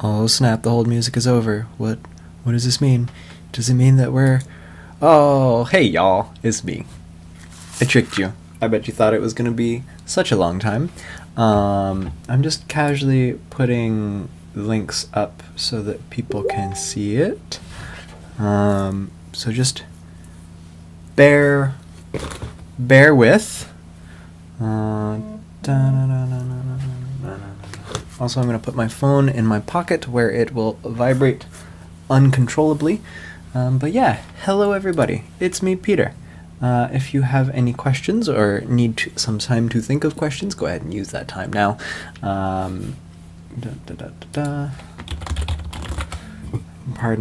Oh snap, the hold music is over. What does this mean? Does it mean that we're... Oh, hey y'all, it's me. I tricked you. I bet you thought it was going to be such a long time. I'm just casually putting links up so that people can see it. So just bear with. Also, I'm going to put my phone in my pocket where it will vibrate uncontrollably. But yeah, hello everybody. It's me, Peter. If you have any questions or need some time to think of questions, go ahead and use that time now. Pardon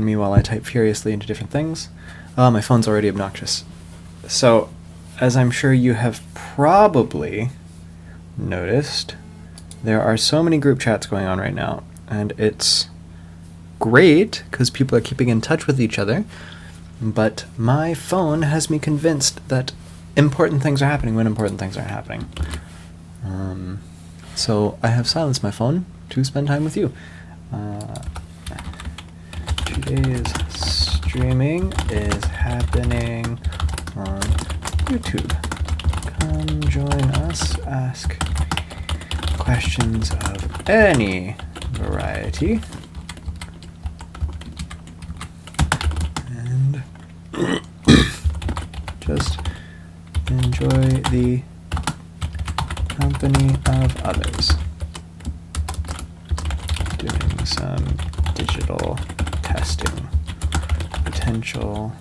me while I type furiously into different things. Oh, my phone's already obnoxious. So, as I'm sure you have probably noticed, there are so many group chats going on right now, and it's great because people are keeping in touch with each other, but my phone has me convinced that important things are happening when important things aren't happening. So I have silenced my phone to spend time with you. Today's streaming is happening on YouTube. Come join us, ask questions of any variety, and just enjoy the company of others. Doing some digital testing, potential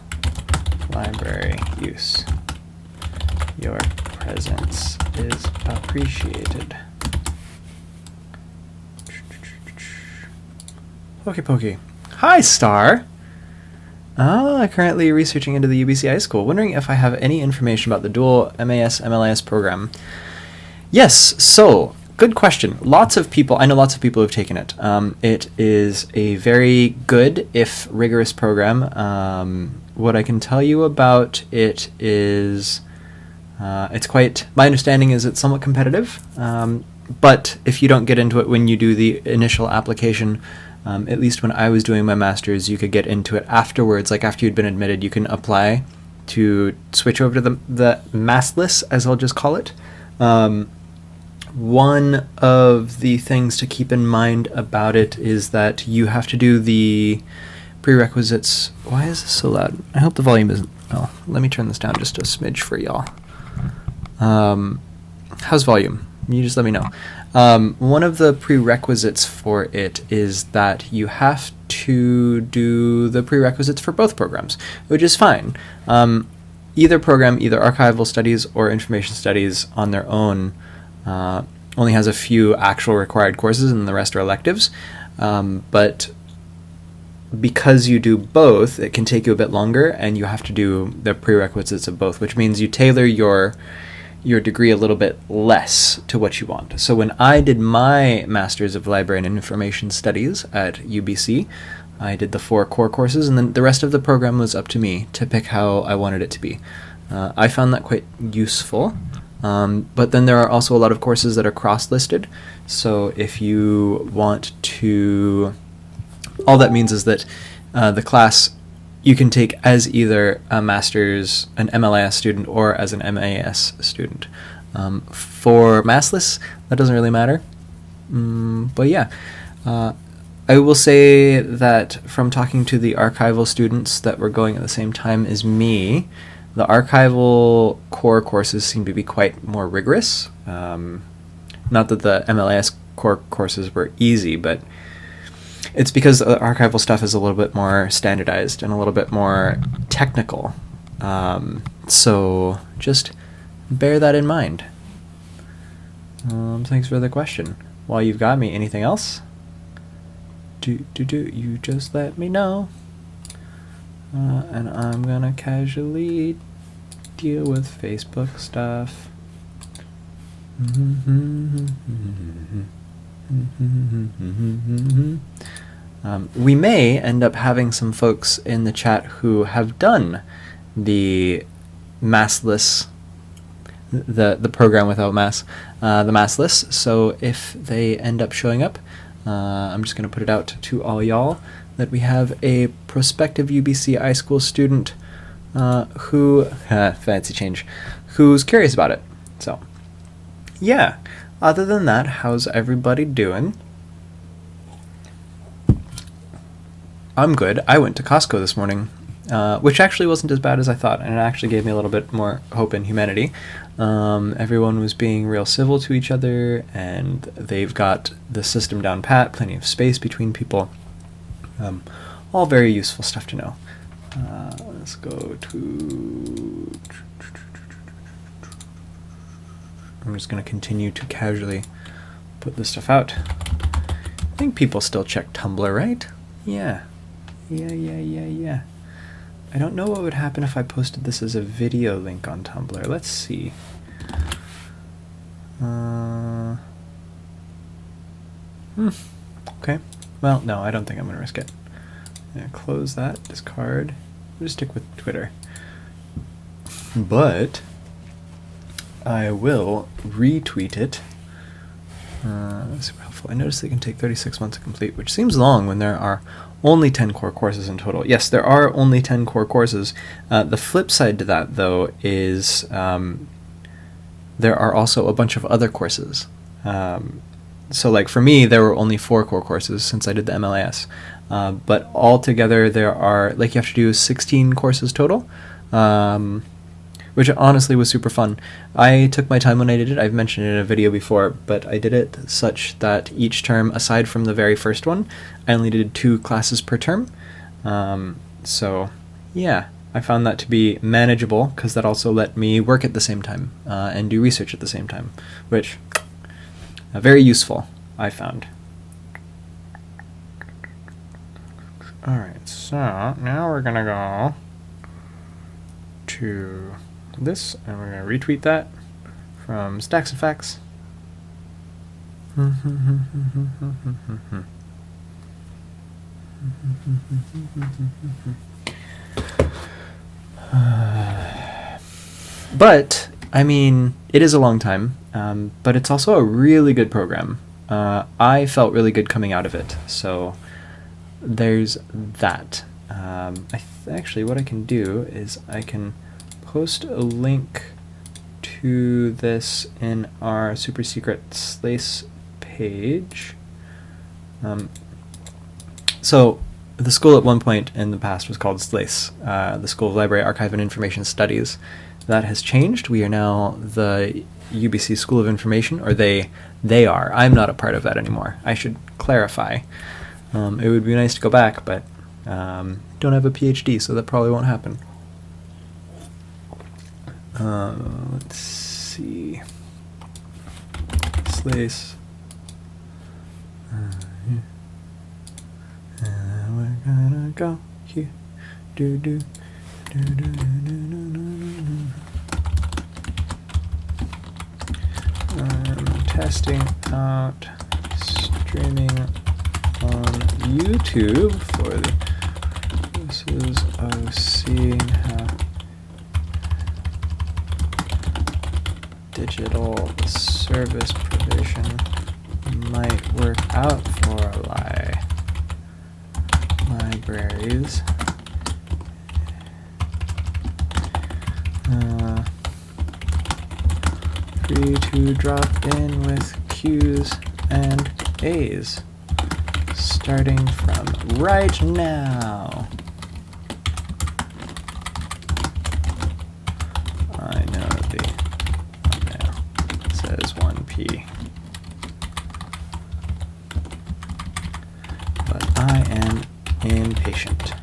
library use. Your presence is appreciated. Pokey. Hi, Star! Currently researching into the UBC High School. Wondering if I have any information about the dual MAS-MLIS program. Yes, so, good question. I know lots of people who've taken it. It is a very good, if rigorous program. What I can tell you about it is, my understanding is it's somewhat competitive, but if you don't get into it when you do the initial application, at least when I was doing my master's, you could get into it afterwards. Like after you'd been admitted, you can apply to switch over to the massless, as I'll just call it. One of the things to keep in mind about it is that you have to do the prerequisites. Why is this so loud? I hope the volume isn't... Oh, let me turn this down just a smidge for y'all. How's volume? You just let me know. One of the prerequisites for it is that you have to do the prerequisites for both programs, which is fine. Either program, either archival studies or information studies on their own, only has a few actual required courses and the rest are electives. But because you do both, it can take you a bit longer and you have to do the prerequisites of both, which means you tailor your degree a little bit less to what you want. So when I did my Master's of Librarian and Information Studies at UBC, I did the 4 core courses, and then the rest of the program was up to me to pick how I wanted it to be. I found that quite useful, but then there are also a lot of courses that are cross-listed, so if you want to... All that means is that the class you can take as either a master's, an MLIS student, or as an MAS student. For massless, that doesn't really matter. But yeah, I will say that from talking to the archival students that were going at the same time as me, the archival core courses seem to be quite more rigorous. Not that the MLIS core courses were easy, but it's because the archival stuff is a little bit more standardized and a little bit more technical. So just bear that in mind. Thanks for the question. While you've got me, anything else? You just let me know. And I'm gonna casually deal with Facebook stuff. We may end up having some folks in the chat who have done the massless, the program without mass, the massless. So if they end up showing up, I'm just going to put it out to all y'all that we have a prospective UBC iSchool student who, fancy change, who's curious about it. So, yeah. Other than that, how's everybody doing? I'm good. I went to Costco this morning, which actually wasn't as bad as I thought, and it actually gave me a little bit more hope in humanity. Everyone was being real civil to each other, and they've got the system down pat, plenty of space between people. All very useful stuff to know. Let's go to... I'm just going to continue to casually put this stuff out. I think people still check Tumblr, right? Yeah. Yeah. I don't know what would happen if I posted this as a video link on Tumblr. Let's see. Okay. Well, no, I don't think I'm going to risk it. I'm going to close that, discard. I'll just stick with Twitter. But I will retweet it. Super helpful. I noticed they can take 36 months to complete, which seems long when there are only 10 core courses in total. Yes, there are only 10 core courses. The flip side to that, though, is there are also a bunch of other courses. So, like, for me, there were only 4 core courses since I did the MLIS. But altogether, there are, like, you have to do 16 courses total. Which honestly was super fun. I took my time when I did it. I've mentioned it in a video before, but I did it such that each term, aside from the very first one, I only did 2 classes per term. So, yeah, I found that to be manageable, because that also let me work at the same time and do research at the same time, which very useful, I found. Alright, so now we're going to go to this, and we're going to retweet that from Stacks and Facts. But, I mean, it is a long time, but it's also a really good program. I felt really good coming out of it, so there's that. Actually, what I can do is I can post a link to this in our super secret Slice page. So the school at one point in the past was called Slice, the School of Library, Archive, and Information Studies. That has changed. We are now the UBC School of Information, or they are. I'm not a part of that anymore. I should clarify. It would be nice to go back, but don't have a PhD, so that probably won't happen. Let's see. Slice. We're gonna go here. I'm testing out streaming on YouTube for the purposes of seeing how digital service provision might work out for libraries. Free to drop in with Q's and A's, starting from right now. I know the thumbnail says 1P, but I am impatient.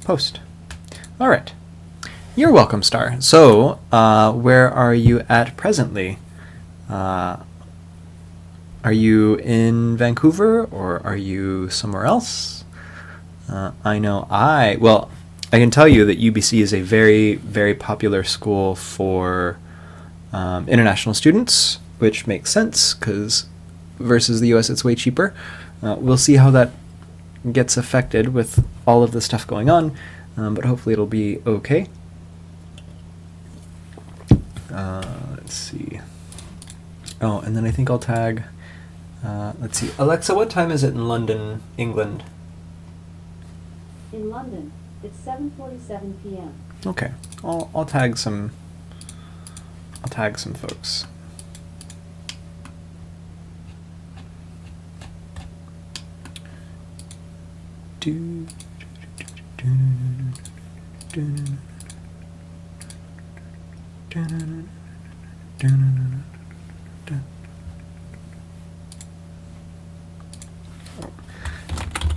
Post. All right. You're welcome, Star. So, where are you at presently? Are you in Vancouver, or are you somewhere else? I can tell you that UBC is a very, very popular school for international students, which makes sense, because versus the US, it's way cheaper. We'll see how that gets affected with all of the stuff going on, but hopefully it'll be okay. Let's see. Oh, and then I think I'll tag Let's see. Alexa, what time is it in London, England? In London, it's 7:47 p.m. Okay. I'll tag some folks.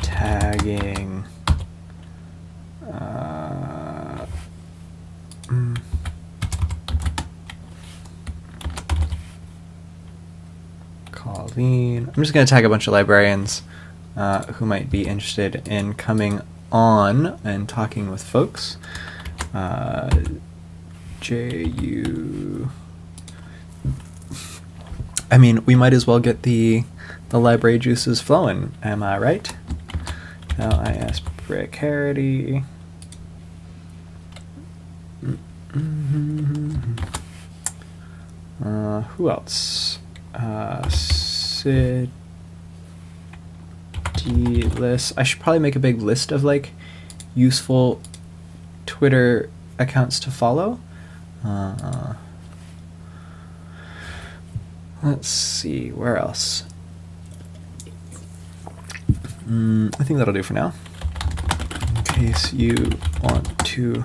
Tagging Colleen. I'm just going to tag a bunch of librarians who might be interested in coming on and talking with folks. JU. I mean, we might as well get the library juices flowing. Am I right? LIS precarity. Who else? City list. I should probably make a big list of like useful Twitter accounts to follow. Let's see, where else? I think that'll do for now. In case you want to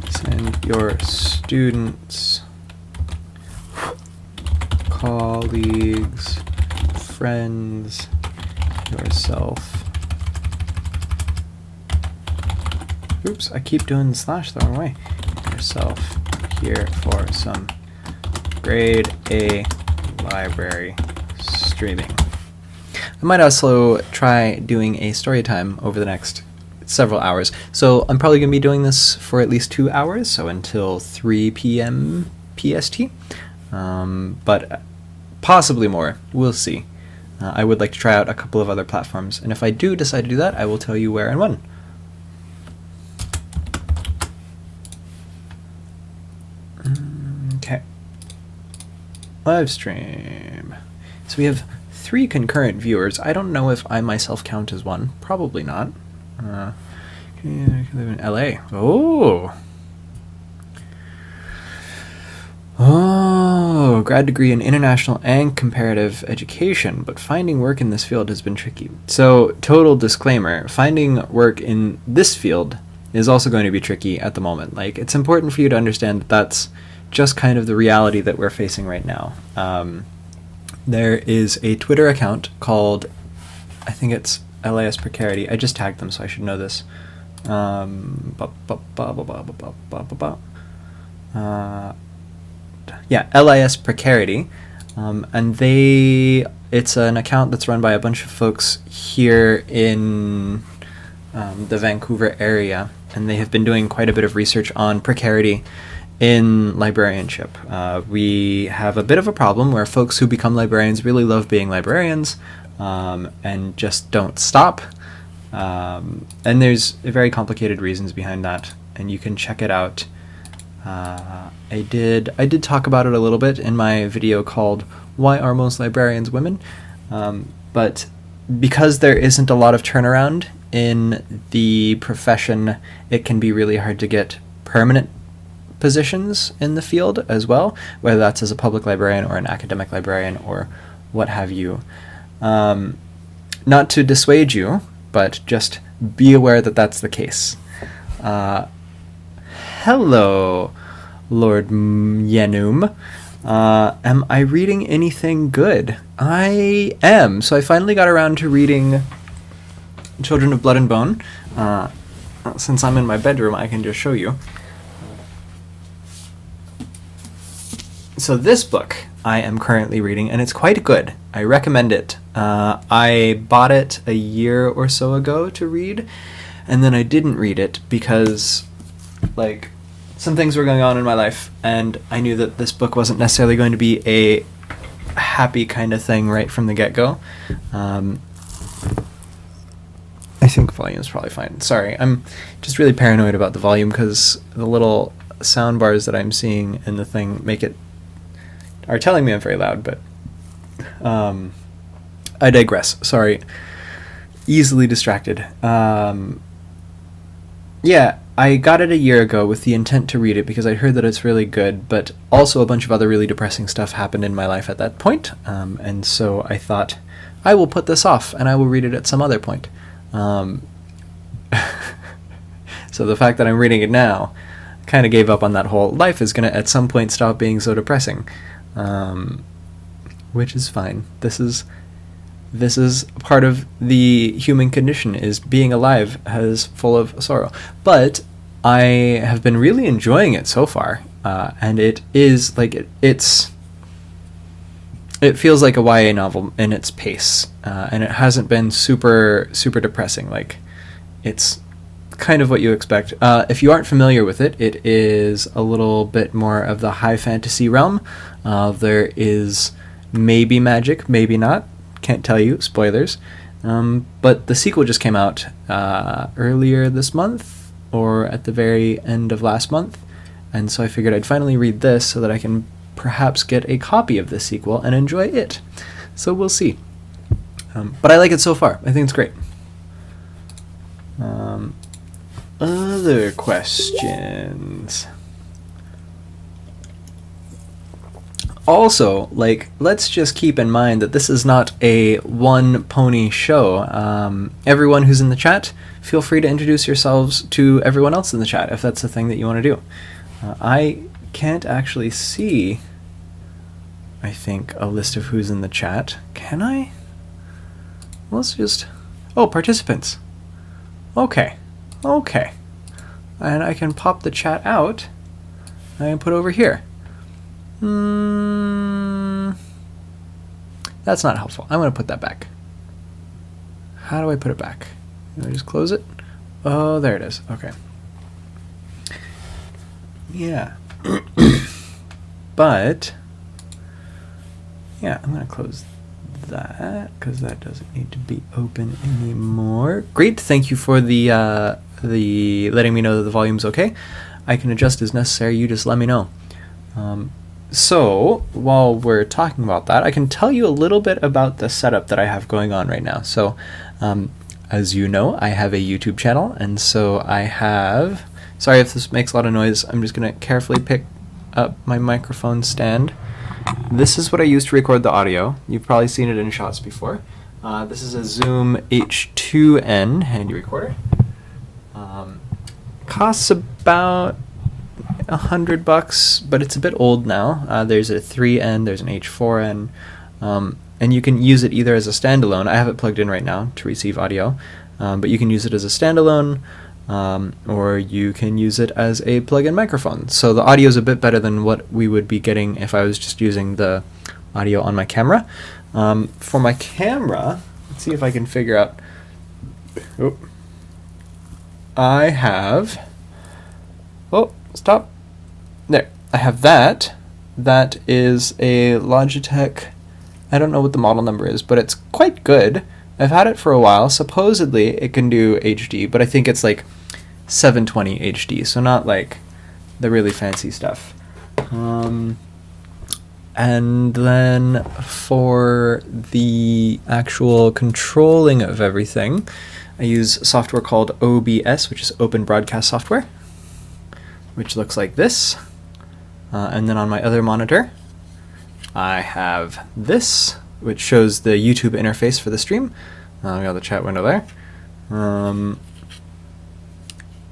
send your students, colleagues, friends, yourself. Oops, I keep doing the slash the wrong way. Yourself here for some grade A library streaming. I might also try doing a story time over the next several hours. So I'm probably going to be doing this for at least 2 hours, so until 3 p.m. PST. But possibly more. We'll see. I would like to try out a couple of other platforms, and if I do decide to do that, I will tell you where and when. Okay. Live stream. So we have 3 concurrent viewers. I don't know if I myself count as one. Probably not. I live in LA. Oh, grad degree in international and comparative education, but finding work in this field has been tricky. So, total disclaimer, finding work in this field is also going to be tricky at the moment. Like, it's important for you to understand that that's just kind of the reality that we're facing right now. There is a Twitter account called, I think it's LIS Precarity. I just tagged them, so I should know this. Yeah, LIS Precarity. And it's an account that's run by a bunch of folks here in the Vancouver area, and they have been doing quite a bit of research on precarity in librarianship. We have a bit of a problem where folks who become librarians really love being librarians and just don't stop. And there's very complicated reasons behind that, and you can check it out. I did talk about it a little bit in my video called "Why Are Most Librarians Women?" But because there isn't a lot of turnaround in the profession, it can be really hard to get permanent positions in the field as well, whether that's as a public librarian or an academic librarian or what have you. Not to dissuade you, but just be aware that that's the case. Hello, Lord Yenum. Am I reading anything good? I am. So I finally got around to reading Children of Blood and Bone. Since I'm in my bedroom, I can just show you. So this book I am currently reading, and it's quite good. I recommend it. I bought it a year or so ago to read, and then I didn't read it because, like, some things were going on in my life, and I knew that this book wasn't necessarily going to be a happy kind of thing right from the get-go. I think volume is probably fine. Sorry, I'm just really paranoid about the volume because the little sound bars that I'm seeing in the thing are telling me I'm very loud, but I digress. Sorry. Easily distracted. Yeah, I got it a year ago with the intent to read it because I heard that it's really good, but also a bunch of other really depressing stuff happened in my life at that point, and so I thought, I will put this off, and I will read it at some other point. So the fact that I'm reading it now kind of gave up on that whole life is going to at some point stop being so depressing, which is fine. This is part of the human condition, is being alive is full of sorrow. But I have been really enjoying it so far, and it is like it feels like a YA novel in its pace, and it hasn't been super depressing. Like, it's kind of what you expect. If you aren't familiar with it, it is a little bit more of the high fantasy realm. There is maybe magic, maybe not. Can't tell you, spoilers. But the sequel just came out earlier this month, or at the very end of last month, and so I figured I'd finally read this so that I can perhaps get a copy of this sequel and enjoy it. So we'll see. But I like it so far. I think it's great. Other questions? Also, like, let's just keep in mind that this is not a one-pony show. Everyone who's in the chat, feel free to introduce yourselves to everyone else in the chat if that's the thing that you want to do. I can't actually see, I think, a list of who's in the chat. Can I? Let's just... Oh, participants. Okay. And I can pop the chat out and put over here. That's not helpful. I'm going to put that back. How do I put it back? Can I just close it? Oh, there it is. Okay. Yeah. But, yeah, I'm going to close that because that doesn't need to be open anymore. Great. Thank you for the letting me know that the volume's okay. I can adjust as necessary. You just let me know. So, while we're talking about that, I can tell you a little bit about the setup that I have going on right now. So, as you know, I have a YouTube channel, and so I have... Sorry if this makes a lot of noise. I'm just going to carefully pick up my microphone stand. This is what I use to record the audio. You've probably seen it in shots before. This is a Zoom H2N handy recorder. Costs about $100, but it's a bit old now. There's a 3N, there's an H4N, and you can use it either as a standalone. I have it plugged in right now to receive audio, but you can use it as a standalone, or you can use it as a plug-in microphone. So the audio is a bit better than what we would be getting if I was just using the audio on my camera. For my camera, let's see if I can figure out... Oh. I have... Oh, stop. There. I have that. That is a Logitech... I don't know what the model number is, but it's quite good. I've had it for a while. Supposedly it can do HD, but I think it's like 720 HD, so not like the really fancy stuff. And then for the actual controlling of everything, I use software called OBS, which is Open Broadcast Software, which looks like this. And then on my other monitor, I have this, which shows the YouTube interface for the stream. We got the chat window there.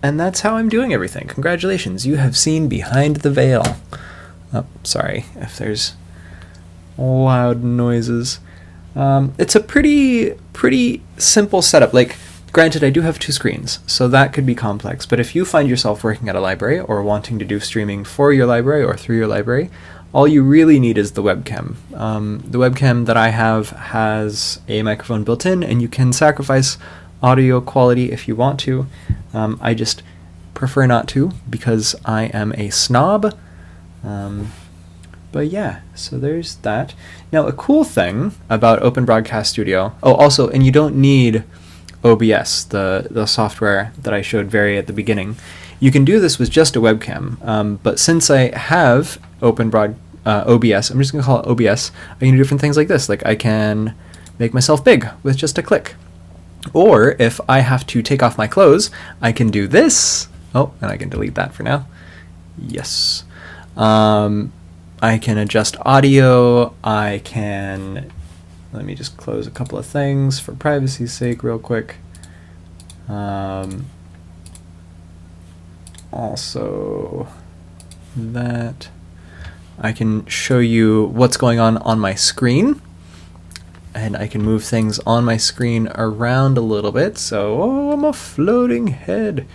And that's how I'm doing everything. Congratulations, you have seen behind the veil. Oh, sorry if there's loud noises. It's a pretty simple setup. Like, granted, I do have two screens, so that could be complex, but if you find yourself working at a library or wanting to do streaming for your library or through your library, all you really need is the webcam. The webcam that I have has a microphone built in, and you can sacrifice audio quality if you want to. I just prefer not to because I am a snob. But yeah, so there's that. Now, a cool thing about Open Broadcast Studio... Oh, also, and you don't need OBS, the software that I showed very at the beginning. You can do this with just a webcam, but since I have Open OBS, I'm just going to call it OBS, I can do different things like this. Like I can make myself big with just a click. Or if I have to take off my clothes, I can do this. Oh, and I can delete that for now. Yes. I can adjust audio. I can, let me just close a couple of things for privacy's sake real quick. Also, that I can show you what's going on my screen, and I can move things on my screen around a little bit. So, oh, I'm a floating head.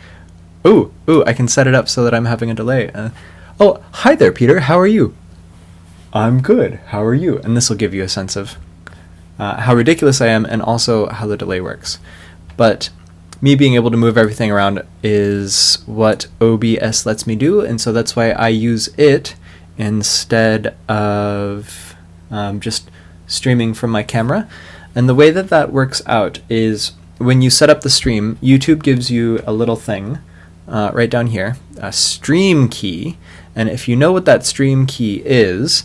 Ooh, I can set it up so that I'm having a delay. Oh, hi there, Peter. How are you? I'm good. How are you? And this will give you a sense of how ridiculous I am and also how the delay works. But me being able to move everything around is what OBS lets me do, and so that's why I use it instead of just streaming from my camera. And the way that that works out is when you set up the stream, YouTube gives you a little thing right down here, a stream key, and if you know what that stream key is,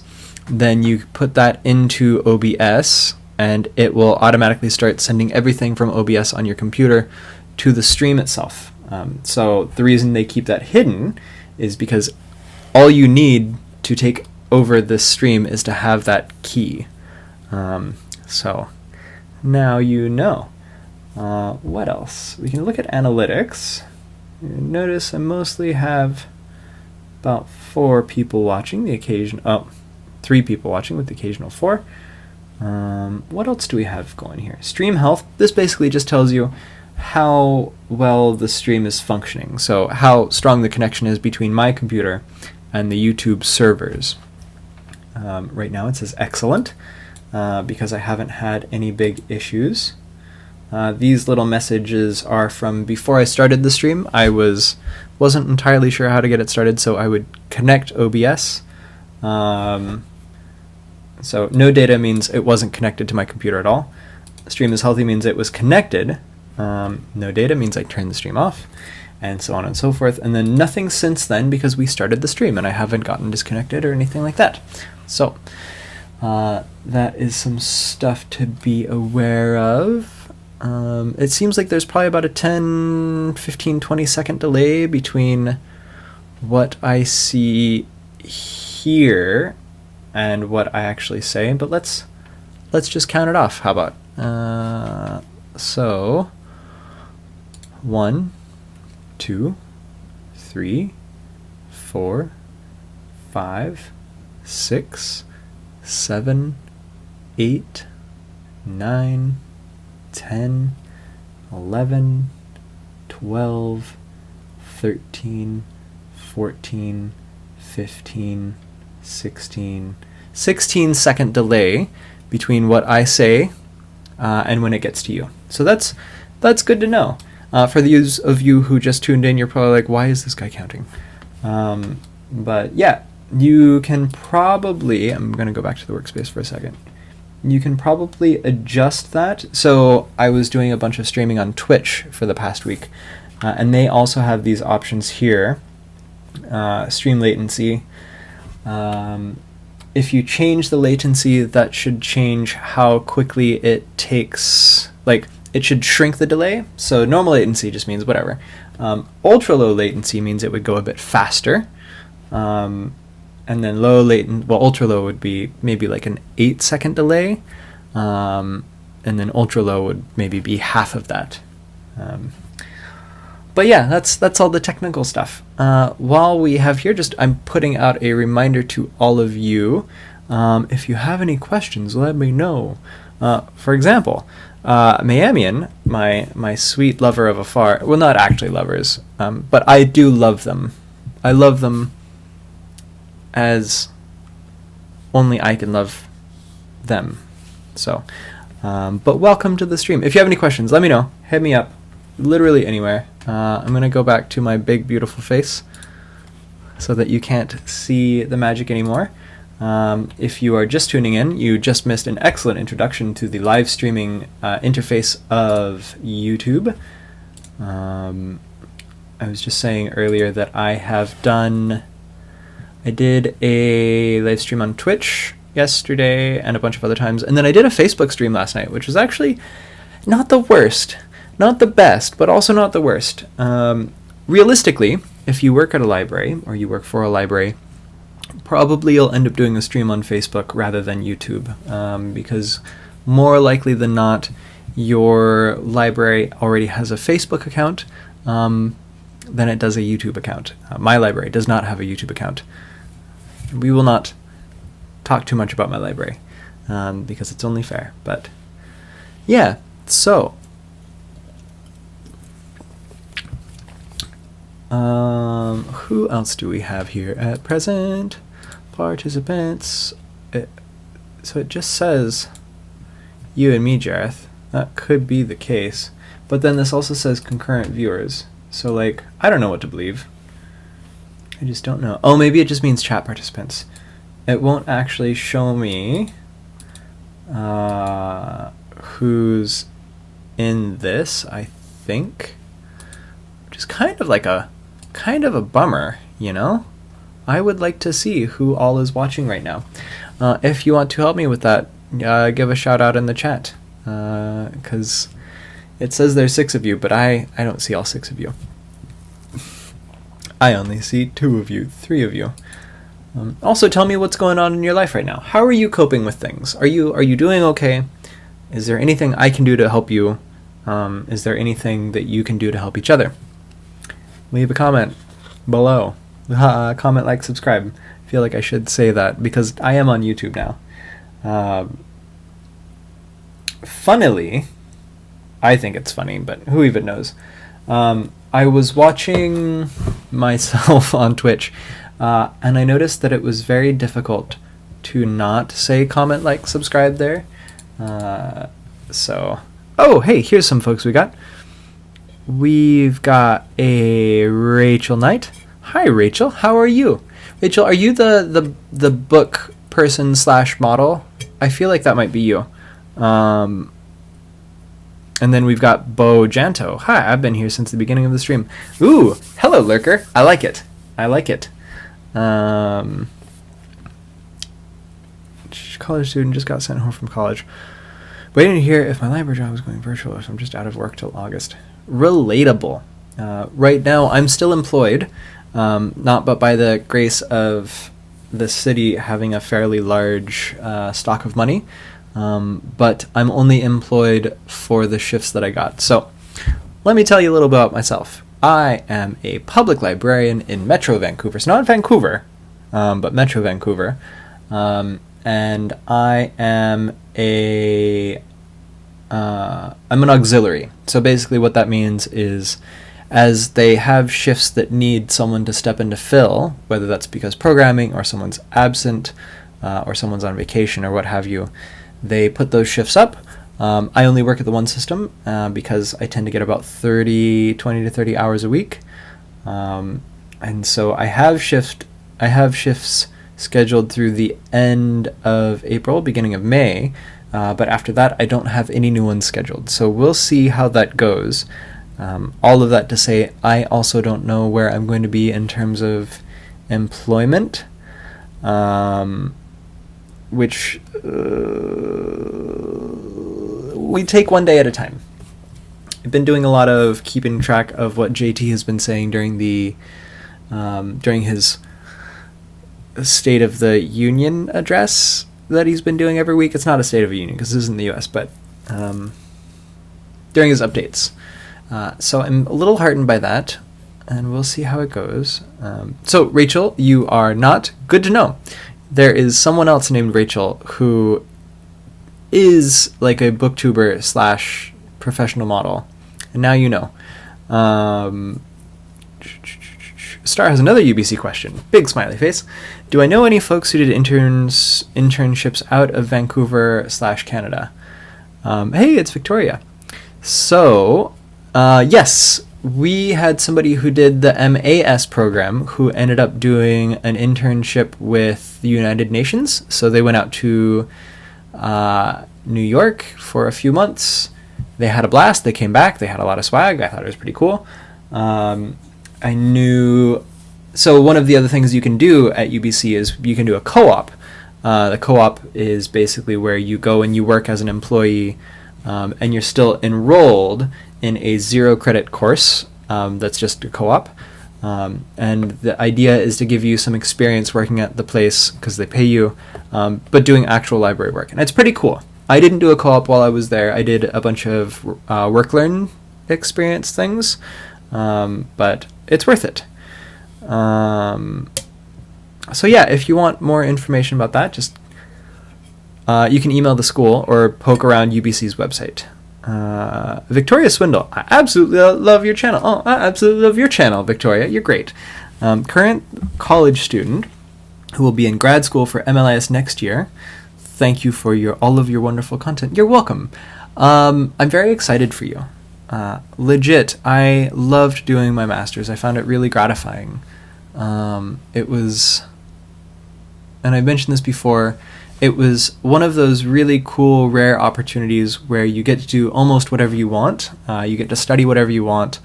then you put that into OBS and it will automatically start sending everything from OBS on your computer to the stream itself. So the reason they keep that hidden is because all you need to take over this stream is to have that key. So now you know. What else? We can look at analytics. Notice I mostly have about 4 people watching, the occasion, 3 people watching with the occasional 4. What else do we have going here? Stream health. This basically just tells you how well the stream is functioning. So how strong the connection is between my computer and the YouTube servers. Right now it says excellent because I haven't had any big issues. These little messages are from before I started the stream. I wasn't entirely sure how to get it started, so I would connect OBS. So no data means it wasn't connected to my computer at all. The stream is healthy means it was connected. No data means I turned the stream off, and so on and so forth. And then nothing since then because we started the stream and I haven't gotten disconnected or anything like that. So that is some stuff to be aware of. It seems like there's probably about a 10, 15, 20 second delay between what I see here and what I actually say, but let's just count it off. How about so 1, 2, 3, 4, 5, 6, 7, 8, 9, 10, 11, 12, 13, 14, 15, 16 second delay between what I say and when it gets to you. So that's good to know. For those of you who just tuned in, you're probably like, why is this guy counting? But yeah, you can probably, I'm going to go back to the workspace for a second. You can probably adjust that. So I was doing a bunch of streaming on Twitch for the past week, and they also have these options here. Stream latency. If you change the latency, that should change how quickly it takes, like it should shrink the delay. So normal latency just means whatever. Ultra low latency means it would go a bit faster. And then ultra low would be maybe like an 8-second delay. And then ultra low would maybe be half of that. But yeah, that's all the technical stuff. While we have here, I'm putting out a reminder to all of you. If you have any questions, let me know. For example, Mayamian, my sweet lover of afar, well, not actually lovers, but I do love them. I love them as only I can love them. So, but welcome to the stream. If you have any questions, let me know. Hit me up. Literally anywhere. I'm going to go back to my big, beautiful face so that you can't see the magic anymore. If you are just tuning in, you just missed an excellent introduction to the live streaming interface of YouTube. I was just saying earlier that I have done I did a live stream on Twitch yesterday and a bunch of other times. And then I did a Facebook stream last night, which was actually not the worst. Not the best, but also not the worst. Realistically, if you work at a library or you work for a library, probably you'll end up doing a stream on Facebook rather than YouTube, because more likely than not, your library already has a Facebook account than it does a YouTube account. My library does not have a YouTube account. We will not talk too much about my library because it's only fair. But yeah, so who else do we have here at present? Participants. So it just says you and me, Jareth. That could be the case. But then this also says concurrent viewers. So, like, I don't know what to believe. I just don't know. Oh, maybe it just means chat participants. It won't actually show me who's in this, I think. Which is kind of a bummer, you know? I would like to see who all is watching right now. If you want to help me with that, give a shout out in the chat. Because it says there's 6 of you, but I don't see all 6 of you. I only see 2 of you, 3 of you. Also, tell me what's going on in your life right now. How are you coping with things? Are you doing okay? Is there anything I can do to help you? Is there anything that you can do to help each other? Leave a comment below. Comment, like, subscribe. I feel like I should say that because I am on YouTube now. Funnily, I think it's funny, but who even knows? I was watching myself on Twitch, and I noticed that it was very difficult to not say comment, like, subscribe there. Oh, hey, here's some folks we got. We've got a Rachel Knight. Hi, Rachel. How are you? Rachel, are you the book person / model? I feel like that might be you. And then we've got Bo Janto. Hi, I've been here since the beginning of the stream. Ooh, hello, Lurker. I like it. College student just got sent home from college. Waiting to hear if my library job is going virtual or if I'm just out of work till August. Relatable. Right now, I'm still employed, not but by the grace of the city having a fairly large stock of money. But I'm only employed for the shifts that I got. So let me tell you a little bit about myself. I am a public librarian in Metro Vancouver. So not Vancouver, but Metro Vancouver. And I am I'm an auxiliary. So basically what that means is as they have shifts that need someone to step in to fill, whether that's because programming or someone's absent or someone's on vacation or what have you, they put those shifts up. I only work at the one system because I tend to get about 20 to 30 hours a week. And so I have shifts scheduled through the end of April, beginning of May. But after that, I don't have any new ones scheduled. So we'll see how that goes. All of that to say, I also don't know where I'm going to be in terms of employment. Which we take one day at a time. I've been doing a lot of keeping track of what JT has been saying during his State of the Union address that he's been doing every week. It's not a State of the Union because this isn't the US, but during his updates. So I'm a little heartened by that, and we'll see how it goes. So Rachel, you are not. Good to know. There is someone else named Rachel who is like a booktuber / professional model. And now you know. Star has another UBC question. Big smiley face. Do I know any folks who did internships out of Vancouver / Canada? Hey, it's Victoria. So, yes. We had somebody who did the MAS program who ended up doing an internship with the United Nations. So they went out to New York for a few months. They had a blast. They came back. They had a lot of swag. I thought it was pretty cool. I knew So one of the other things you can do at UBC is you can do a co-op. The co-op is basically where you go and you work as an employee, and you're still enrolled in a 0 credit course that's just a co-op. And the idea is to give you some experience working at the place because they pay you, but doing actual library work. And it's pretty cool. I didn't do a co-op while I was there. I did a bunch of work-learn experience things, but it's worth it. So yeah, if you want more information about that, just you can email the school or poke around UBC's website. Victoria Swindle, I absolutely love your channel. Oh, I absolutely love your channel, Victoria. You're great. Current college student who will be in grad school for MLIS next year. Thank you for all of your wonderful content. You're welcome. I'm very excited for you. Legit, I loved doing my master's. I found it really gratifying. It was, and I mentioned this before, it was one of those really cool, rare opportunities where you get to do almost whatever you want. You get to study whatever you want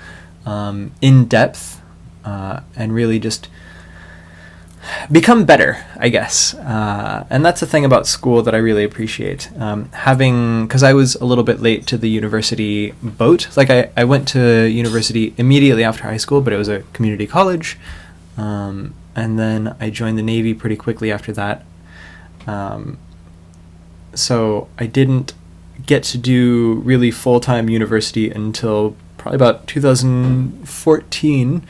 in depth and really just become better, I guess. And that's the thing about school that I really appreciate. Because I was a little bit late to the university boat. Like I went to university immediately after high school, but it was a community college. And then I joined the Navy pretty quickly after that. So I didn't get to do really full-time university until probably about 2014.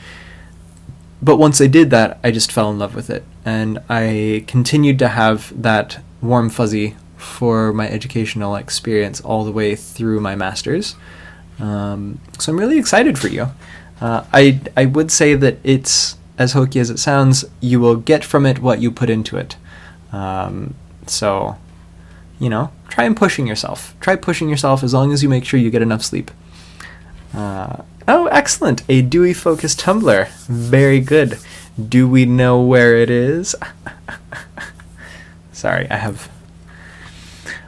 But once I did that, I just fell in love with it. And I continued to have that warm fuzzy for my educational experience all the way through my master's. So I'm really excited for you. I would say that it's, as hokey as it sounds, you will get from it what you put into it. So, try pushing yourself. Try pushing yourself as long as you make sure you get enough sleep. Oh, excellent. A Dewey-focused Tumblr. Very good. Do we know where it is? Sorry, I have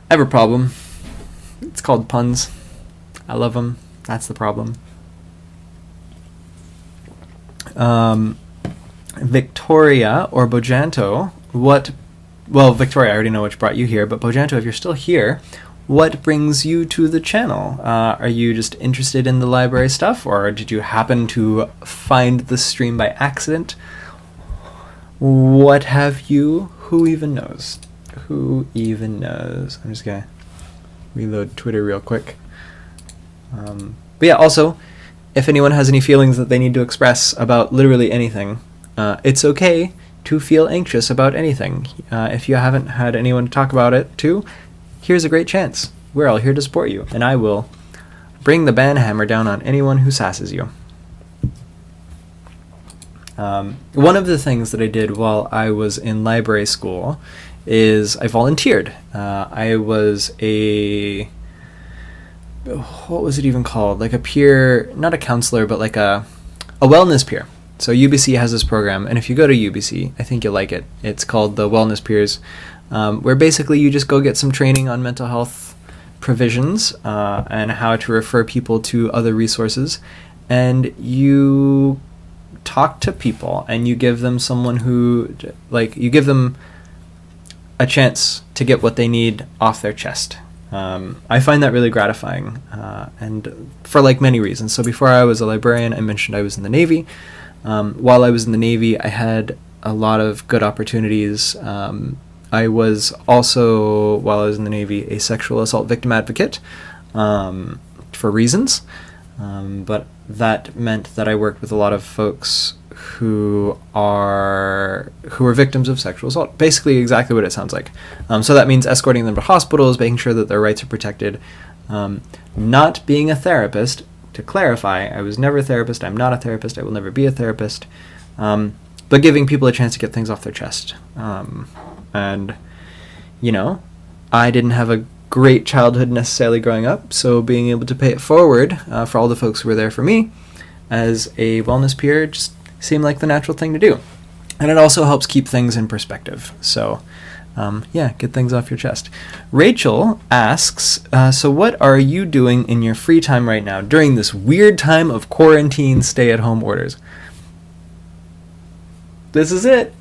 a problem. It's called puns. I love them. That's the problem. Victoria or Bojanto, well, Victoria, I already know which brought you here, but Bojanto, if you're still here, what brings you to the channel? Are you just interested in the library stuff, or did you happen to find the stream by accident? What have you? Who even knows? Who even knows? I'm just going to reload Twitter real quick. But yeah, also, if anyone has any feelings that they need to express about literally anything, it's okay to feel anxious about anything. If you haven't had anyone to talk about it to, here's a great chance. We're all here to support you, and I will bring the banhammer down on anyone who sasses you. One of the things that I did while I was in library school is I volunteered. I was what was it even called? Like a peer, not a counselor, but like a wellness peer. So UBC has this program, and if you go to UBC, I think you'll like it. It's called the Wellness Peers, where basically you just go get some training on mental health provisions and how to refer people to other resources, and you talk to people, and you give them you give them a chance to get what they need off their chest. I find that really gratifying, and for many reasons. So before I was a librarian, I mentioned I was in the Navy. While I was in the Navy, I had a lot of good opportunities. I was also, while I was in the Navy, a sexual assault victim advocate for reasons. But that meant that I worked with a lot of folks who were victims of sexual assault. Basically exactly what it sounds like. So that means escorting them to hospitals, making sure that their rights are protected. Not being a therapist. To clarify, I was never a therapist. I'm not a therapist. I will never be a therapist. But giving people a chance to get things off their chest. And, I didn't have a great childhood necessarily growing up, so being able to pay it forward for all the folks who were there for me as a wellness peer just seemed like the natural thing to do. And it also helps keep things in perspective. So, get things off your chest. Rachel asks, so what are you doing in your free time right now during this weird time of quarantine stay-at-home orders? this is it.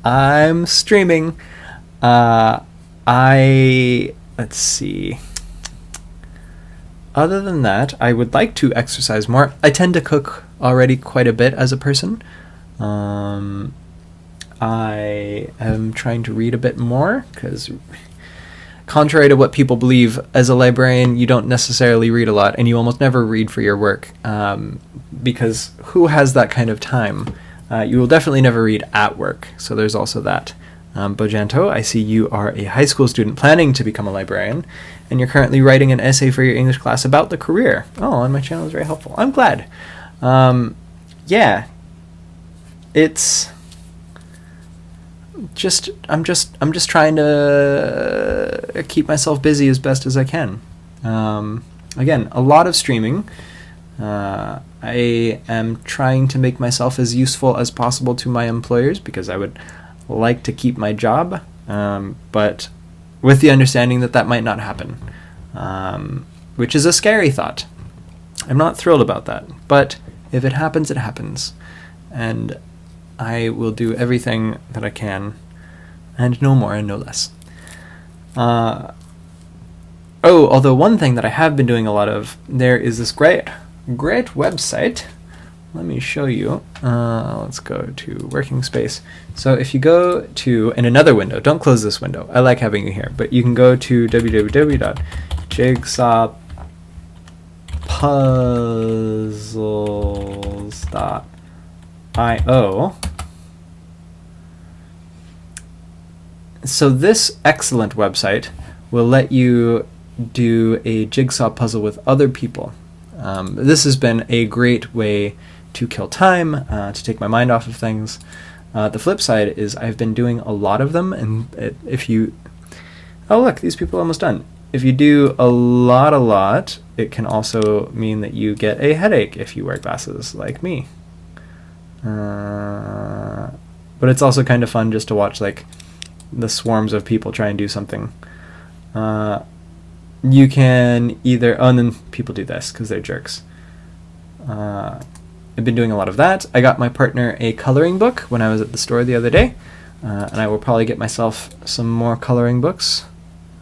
I'm streaming. Let's see. Other than that, I would like to exercise more. I tend to cook already quite a bit as a person. I am trying to read a bit more because, contrary to what people believe, as a librarian, you don't necessarily read a lot, and you almost never read for your work, because who has that kind of time? You will definitely never read at work, so there's also that. Bojanto, I see you are a high school student planning to become a librarian, and you're currently writing an essay for your English class about the career. Oh, and my channel is very helpful. I'm glad. Yeah, it's just I'm just trying to keep myself busy as best as I can. Again, a lot of streaming. I am trying to make myself as useful as possible to my employers because I would like to keep my job, but with the understanding that that might not happen, which is a scary thought. I'm not thrilled about that, but if it happens, it happens, and I will do everything that I can, and no more and no less. Although one thing that I have been doing a lot of, there is this great website. Let me show you. Let's go to working space. So if you go to, in another window, don't close this window. I like having you here, but you can go to www.jigsawpuzzles.io. So this excellent website will let you do a jigsaw puzzle with other people. This has been a great way to kill time, to take my mind off of things. The flip side is I've been doing a lot of them, and if you... Oh look, these people are almost done. If you do a lot, it can also mean that you get a headache if you wear glasses, like me. But it's also kind of fun just to watch like the swarms of people try and do something. You can either... Oh, and then people do this because they're jerks. I've been doing a lot of that. I got my partner a coloring book when I was at the store the other day, and I will probably get myself some more coloring books.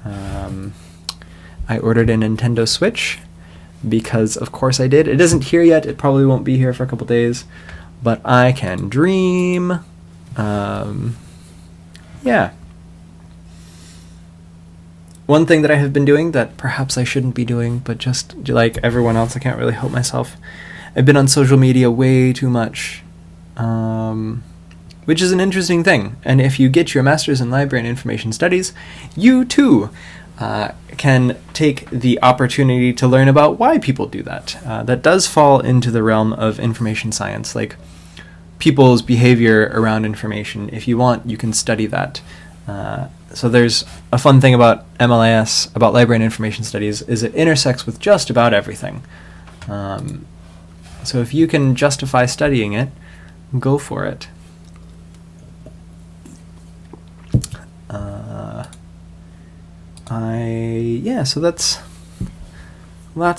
I ordered a Nintendo Switch because, of course, I did. It isn't here yet. It probably won't be here for a couple days, but I can dream. Yeah. One thing that I have been doing that perhaps I shouldn't be doing, but just like everyone else, I can't really help myself. I've been on social media way too much, which is an interesting thing. And if you get your master's in library and information studies, you too can take the opportunity to learn about why people do that. That does fall into the realm of information science, like people's behavior around information. If you want, you can study that. So there's a fun thing about MLIS, about library and information studies, is it intersects with just about everything. So if you can justify studying it, go for it. So that's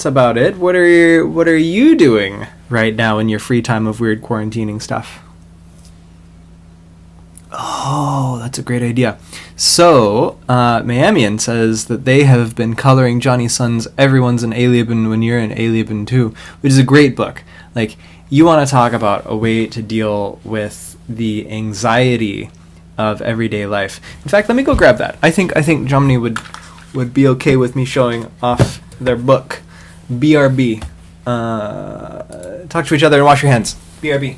about it. What are you doing right now in your free time of weird quarantining stuff? Oh, that's a great idea. So, Miamian says that they have been coloring Johnny Sun's Everyone's an Alien When You're an Alien Too, which is a great book. Like, you want to talk about a way to deal with the anxiety of everyday life. In fact, let me go grab that. I think Jomny would be okay with me showing off their book, BRB. Talk to each other and wash your hands. BRB.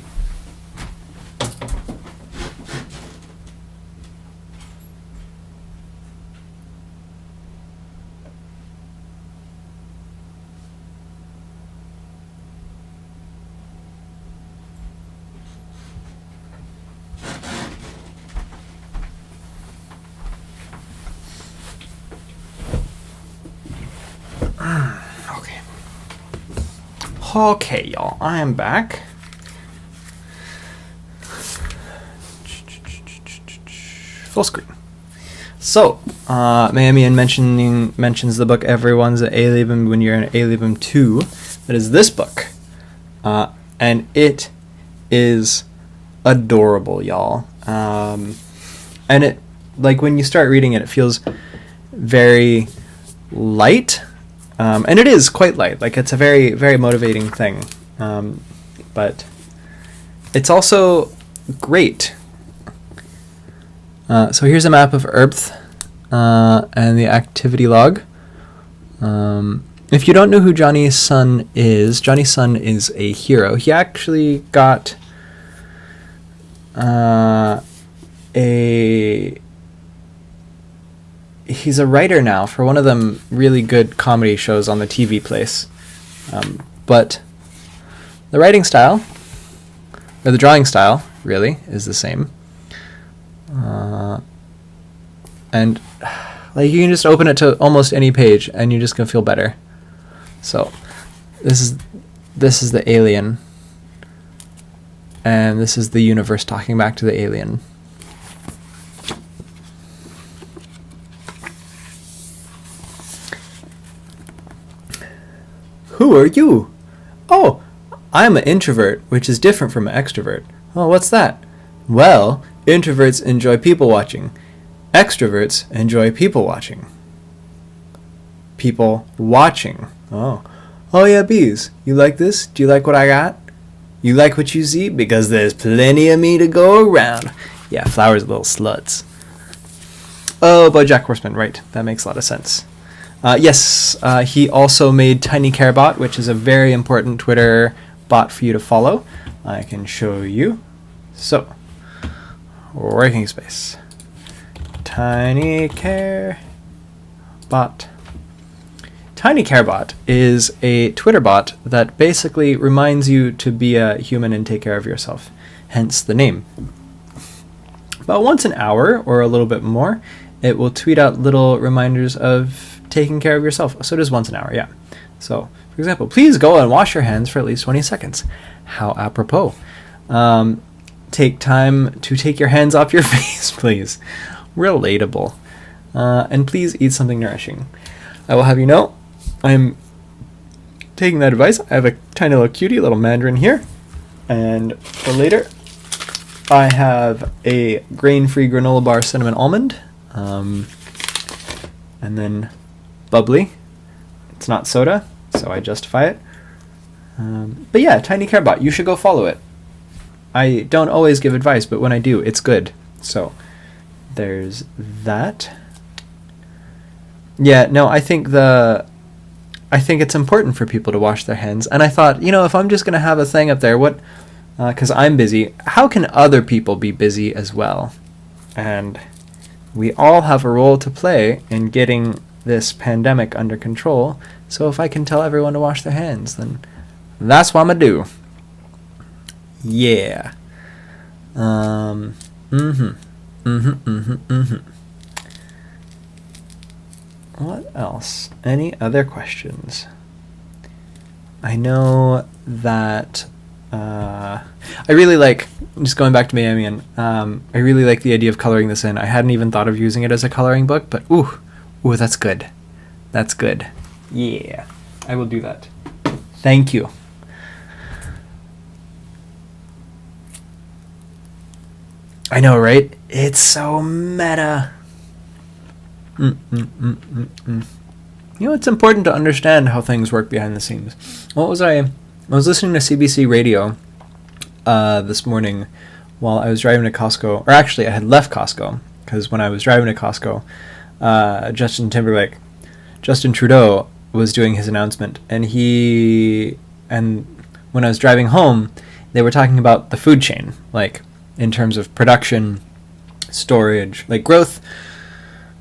Okay, y'all, I am back. Full screen. So, Miamian mentions the book Everyone's an Alien When You're an Alien Too. That is this book. And it is adorable, y'all. And it, like, when you start reading it, it feels very light. And it is quite light. Like, it's a very, very motivating thing. But it's also great. So here's a map of Earth and the activity log. If you don't know who Johnny's son is a hero. He actually got he's a writer now for one of them really good comedy shows on the TV place. But the writing style, or the drawing style, really, is the same. And like, you can just open it to almost any page and you're just gonna feel better. So this is the alien, and this is the universe talking back to the alien. Who are you? Oh, I'm an introvert, which is different from an extrovert. Oh, what's that? Well, introverts enjoy people watching. Extroverts enjoy people watching. People watching. Oh. Oh yeah, bees. You like this? Do you like what I got? You like what you see? Because there's plenty of me to go around. Yeah, flowers are little sluts. Oh, BoJack Horseman, right. That makes a lot of sense. Yes, he also made Tiny Carebot, which is a very important Twitter bot for you to follow. I can show you. So, working space. Tiny Carebot. Tiny Carebot is a Twitter bot that basically reminds you to be a human and take care of yourself, hence the name. About once an hour, or a little bit more, it will tweet out little reminders of taking care of yourself. So it is once an hour, yeah. So, for example, please go and wash your hands for at least 20 seconds. How apropos. Take time to take your hands off your face, please. Relatable. And please eat something nourishing. I will have you know, I'm taking that advice. I have a tiny little cutie, little mandarin here. And for later, I have a grain-free granola bar cinnamon almond. And then bubbly. It's not soda, so I justify it. But yeah, Tiny Carebot, you should go follow it. I don't always give advice, but when I do, it's good. So there's that. Yeah, no, I think it's important for people to wash their hands. And I thought, if I'm just going to have a thing up there, because I'm busy, how can other people be busy as well? And we all have a role to play in getting this pandemic under control. So if I can tell everyone to wash their hands, then that's what I'm going to do. Yeah. What else? Any other questions? I know that I really like, just going back to Miami, and I really like the idea of coloring this in. I hadn't even thought of using it as a coloring book, but ooh, that's good. That's good. Yeah, I will do that. Thank you. I know, right? It's so meta. It's important to understand how things work behind the scenes. I was listening to CBC radio this morning while I was driving to Costco. Or actually, I had left Costco, because when I was driving to Costco, Justin Trudeau was doing his announcement, and when I was driving home, they were talking about the food chain, like in terms of production, storage, like growth,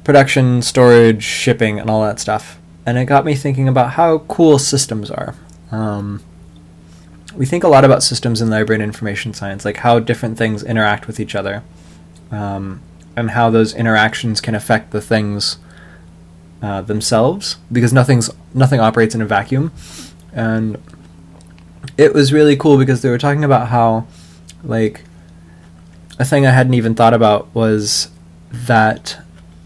production, storage, shipping, and all that stuff. And it got me thinking about how cool systems are. We think a lot about systems in library and information science, like how different things interact with each other, and how those interactions can affect the things themselves, because nothing operates in a vacuum. And it was really cool because they were talking about how, like, a thing I hadn't even thought about was that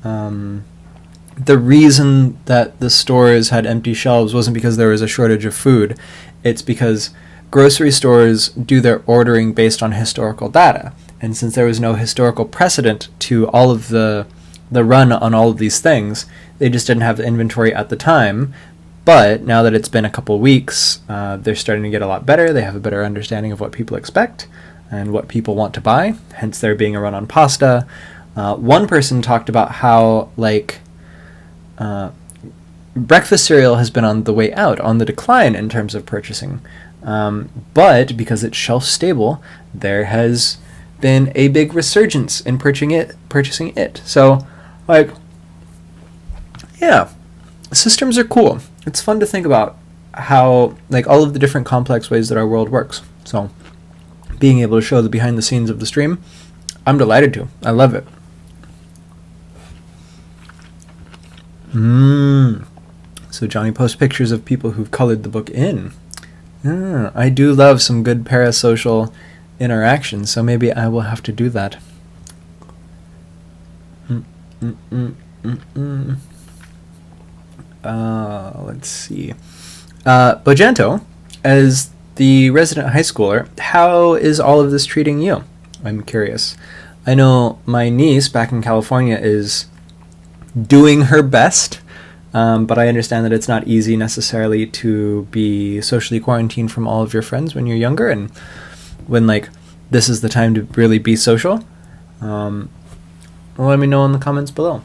the reason that the stores had empty shelves wasn't because there was a shortage of food. It's because grocery stores do their ordering based on historical data. And since there was no historical precedent to all of the run on all of these things, they just didn't have the inventory at the time. But now that it's been a couple weeks, they're starting to get a lot better. They have a better understanding of what people expect and what people want to buy, hence there being a run on pasta. One person talked about how, like, breakfast cereal has been on the way out, on the decline in terms of purchasing. But because it's shelf stable, there has been a big resurgence in purchasing it. So, like, yeah, systems are cool. It's fun to think about how, like, all of the different complex ways that our world works. So, being able to show the behind the scenes of the stream, I'm delighted to. I love it. So Johnny posts pictures of people who've colored the book in. I do love some good parasocial interaction, so maybe I will have to do that. Let's see. Bojanto, as the resident high schooler, how is all of this treating you? I'm curious. I know my niece back in California is doing her best, but I understand that it's not easy necessarily to be socially quarantined from all of your friends when you're younger, and when, like, this is the time to really be social. Let me know in the comments below.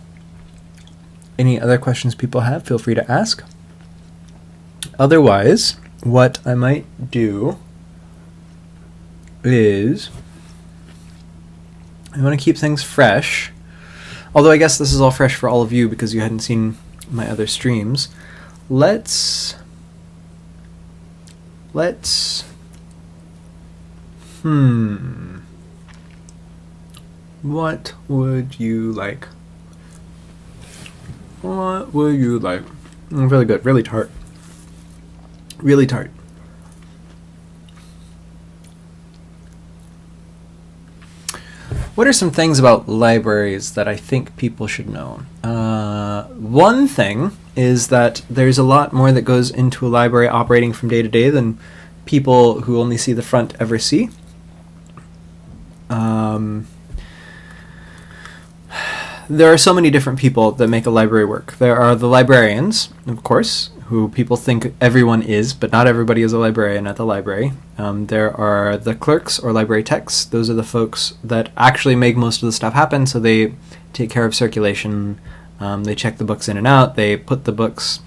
Any other questions people have, feel free to ask. Otherwise, what I might do is I want to keep things fresh. Although I guess this is all fresh for all of you because you hadn't seen my other streams. Let's what would you like? What would you like? Really good, really tart. Really tart. What are some things about libraries that I think people should know? One thing is that there's a lot more that goes into a library operating from day to day than people who only see the front ever see. There are so many different people that make a library work. There are the librarians, of course, who people think everyone is, but not everybody is a librarian at the library. There are the clerks or library techs. Those are the folks that actually make most of the stuff happen, so they take care of circulation, they check the books in and out, they put the books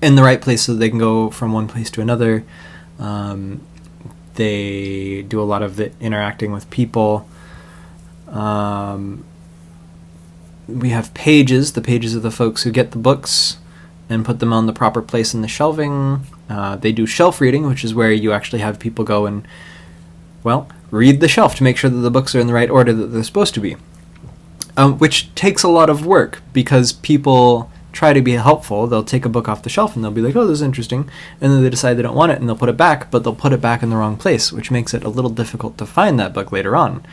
in the right place so that they can go from one place to another. They do a lot of the interacting with people. We have pages. The pages are the folks who get the books and put them on the proper place in the shelving. They do shelf reading, which is where you actually have people go and, well, read the shelf to make sure that the books are in the right order that they're supposed to be. Which takes a lot of work because people try to be helpful. They'll take a book off the shelf and they'll be like, oh, this is interesting. And then they decide they don't want it and they'll put it back, but they'll put it back in the wrong place, which makes it a little difficult to find that book later on.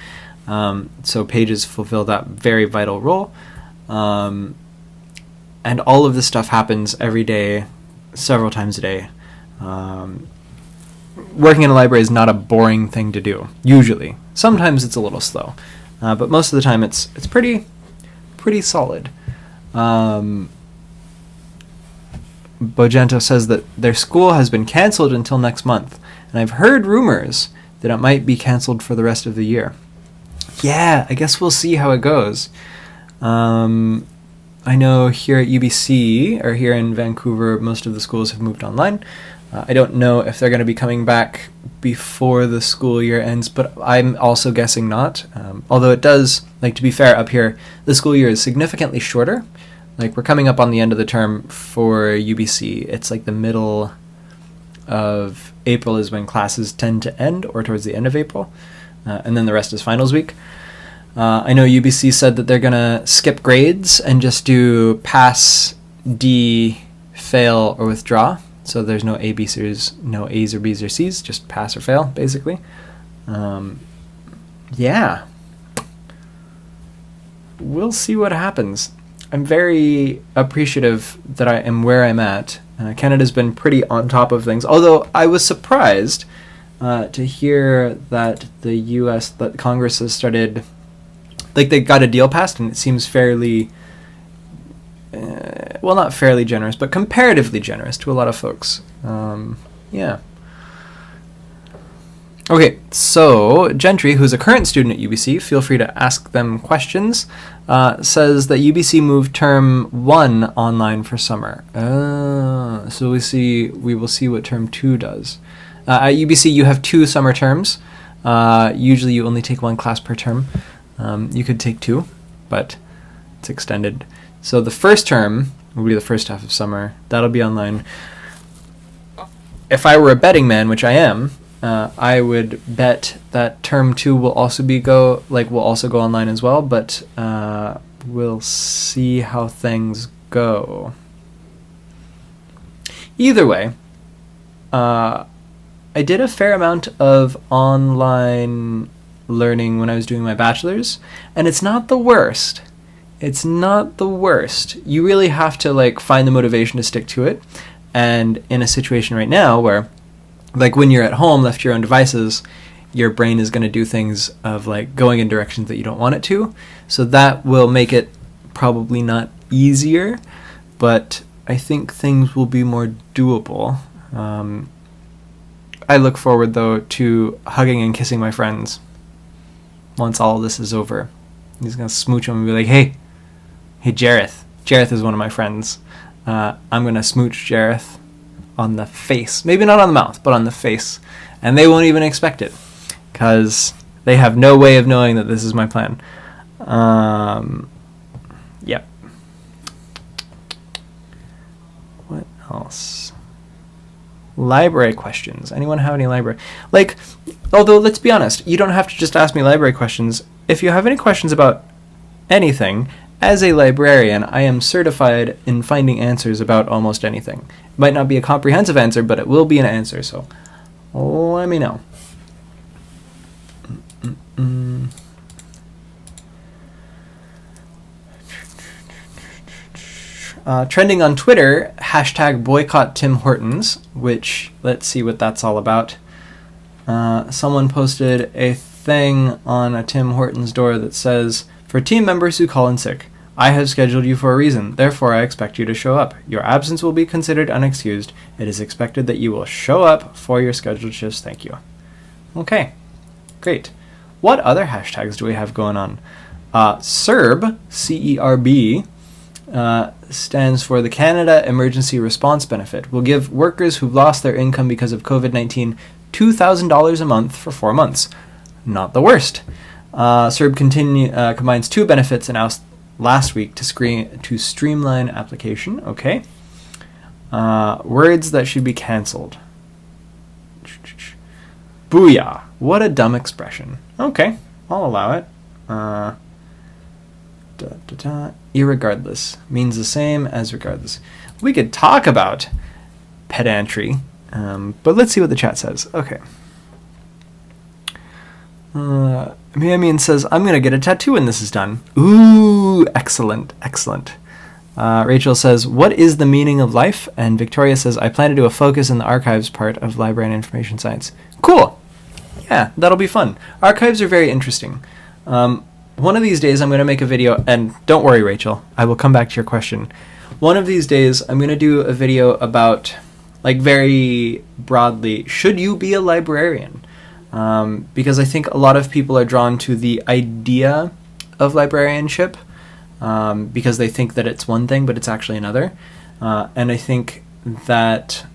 So pages fulfill that very vital role. And all of this stuff happens every day, several times a day. Working in a library is not a boring thing to do, usually. Sometimes it's a little slow, but most of the time it's pretty solid. Bojento says that their school has been canceled until next month, and I've heard rumors that it might be canceled for the rest of the year. Yeah, I guess we'll see how it goes. I know here at UBC, or here in Vancouver, most of the schools have moved online. I don't know if they're going to be coming back before the school year ends, but I'm also guessing not. Although it does, like, to be fair, up here, the school year is significantly shorter. Like, we're coming up on the end of the term for UBC. It's like the middle of April is when classes tend to end, or towards the end of April. And then the rest is finals week. I know UBC said that they're going to skip grades and just do pass, D, fail, or withdraw. So there's no A, B, C's, no A's or B's or C's, just pass or fail, basically. Yeah. We'll see what happens. I'm very appreciative that I am where I'm at. Canada's been pretty on top of things, although I was surprised to hear that the U.S. that Congress has started, like they got a deal passed, and it seems fairly, well, not fairly generous, but comparatively generous to a lot of folks. Yeah. Okay, so Gentry, who's a current student at UBC, feel free to ask them questions, says that UBC moved term 1 online for summer. So we will see what term 2 does. At UBC, you have 2 summer terms. Usually you only take 1 class per term. You could take 2, but it's extended. So the first term will be the first half of summer. That'll be online. If I were a betting man, which I am, I would bet that term 2 will also go online as well, but we'll see how things go. Either way, I did a fair amount of online learning when I was doing my bachelor's, and it's not the worst. It's not the worst. You really have to find the motivation to stick to it. And in a situation right now where, when you're at home, left to your own devices, your brain is going to do things of going in directions that you don't want it to. So that will make it probably not easier, but I think things will be more doable. I look forward, though, to hugging and kissing my friends once all this is over. He's going to smooch them and be like, hey, Jareth. Jareth is one of my friends. I'm going to smooch Jareth on the face. Maybe not on the mouth, but on the face. And they won't even expect it, because they have no way of knowing that this is my plan. Yep. What else? Library questions. Anyone have any library? Although, let's be honest, you don't have to just ask me library questions. If you have any questions about anything, as a librarian, I am certified in finding answers about almost anything. It might not be a comprehensive answer, but it will be an answer, so let me know. Trending on Twitter, #boycott Tim Hortons, which, let's see what that's all about. Someone posted a thing on a Tim Hortons door that says, "For team members who call in sick, I have scheduled you for a reason. Therefore, I expect you to show up. Your absence will be considered unexcused. It is expected that you will show up for your scheduled shifts. Thank you." Okay, great. What other hashtags do we have going on? CERB, C-E-R-B, stands for the Canada Emergency Response Benefit. Will give workers who've lost their income because of COVID-19 $2,000 a month for 4 months. Not the worst. CERB combines 2 benefits announced last week to streamline application. Okay. Words that should be cancelled. Booyah. What a dumb expression. Okay, I'll allow it. Irregardless means the same as regardless. We could talk about pedantry, but let's see what the chat says. Okay. Miamian says, "I'm going to get a tattoo when this is done." Ooh, excellent, excellent. Rachel says, "What is the meaning of life?" And Victoria says, "I plan to do a focus in the archives part of Librarian Information Science." Cool. Yeah, that'll be fun. Archives are very interesting. One of these days I'm going to make a video, and don't worry, Rachel, I will come back to your question. One of these days I'm going to do a video about, very broadly, should you be a librarian? Because I think a lot of people are drawn to the idea of librarianship, because they think that it's one thing, but it's actually another. And I think that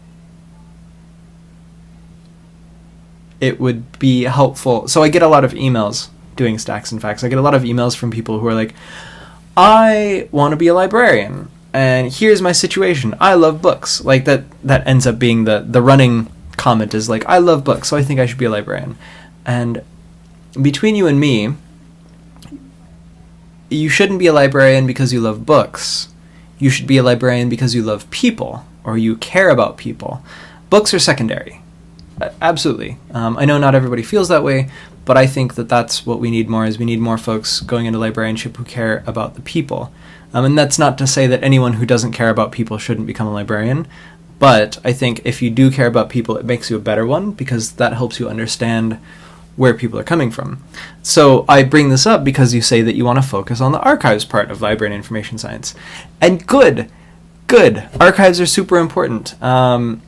it would be helpful. So I get a lot of emails doing Stacks and Facts. I get a lot of emails from people who are like, "I want to be a librarian, and here's my situation. I love books." That ends up being the running comment is "I love books, so I think I should be a librarian." And between you and me, you shouldn't be a librarian because you love books. You should be a librarian because you love people, or you care about people. Books are secondary. Absolutely. I know not everybody feels that way, but I think that that's what we need more, is we need more folks going into librarianship who care about the people. And that's not to say that anyone who doesn't care about people shouldn't become a librarian, But I think if you do care about people, it makes you a better one, because that helps you understand where people are coming from. So I bring this up because you say that you want to focus on the archives part of library and information science. And good. Archives are super important. I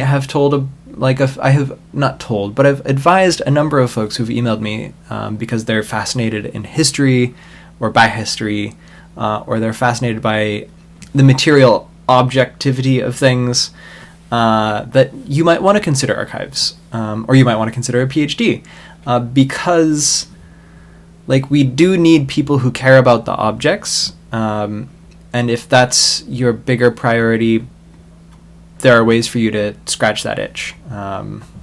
have told, I have not told, but I've advised a number of folks who've emailed me because they're fascinated in history or by history, or they're fascinated by the material objectivity of things, that you might want to consider archives, or you might want to consider a PhD, because we do need people who care about the objects, and if that's your bigger priority, there are ways for you to scratch that itch.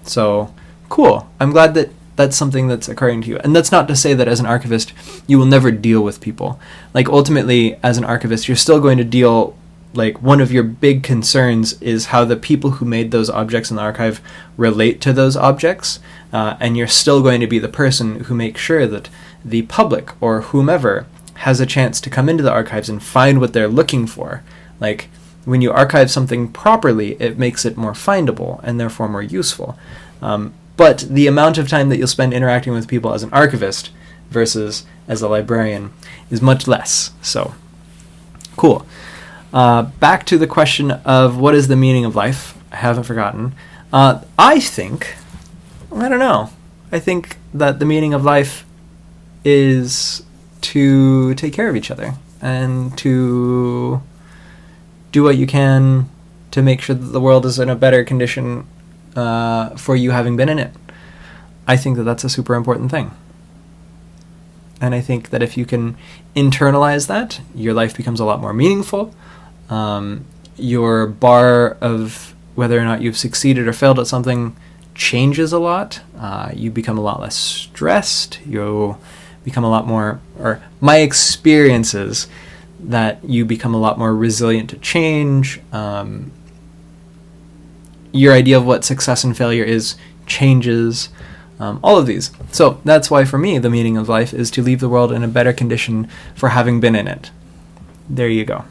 So cool. I'm glad that that's something that's occurring to you. And that's not to say that as an archivist, you will never deal with people. Ultimately, as an archivist, you're still going to deal, one of your big concerns is how the people who made those objects in the archive relate to those objects. And you're still going to be the person who makes sure that the public or whomever has a chance to come into the archives and find what they're looking for. When you archive something properly, it makes it more findable and therefore more useful. But the amount of time that you'll spend interacting with people as an archivist versus as a librarian is much less. So, cool. Back to the question of what is the meaning of life. I haven't forgotten. I think that the meaning of life is to take care of each other and to do what you can to make sure that the world is in a better condition for you having been in it. I think that that's a super important thing. And I think that if you can internalize that, your life becomes a lot more meaningful. Your bar of whether or not you've succeeded or failed at something changes a lot. You become a lot less stressed. You become a lot more, or my experience is that you become a lot more resilient to change. Your idea of what success and failure is changes. All of these. So that's why for me the meaning of life is to leave the world in a better condition for having been in it. There you go.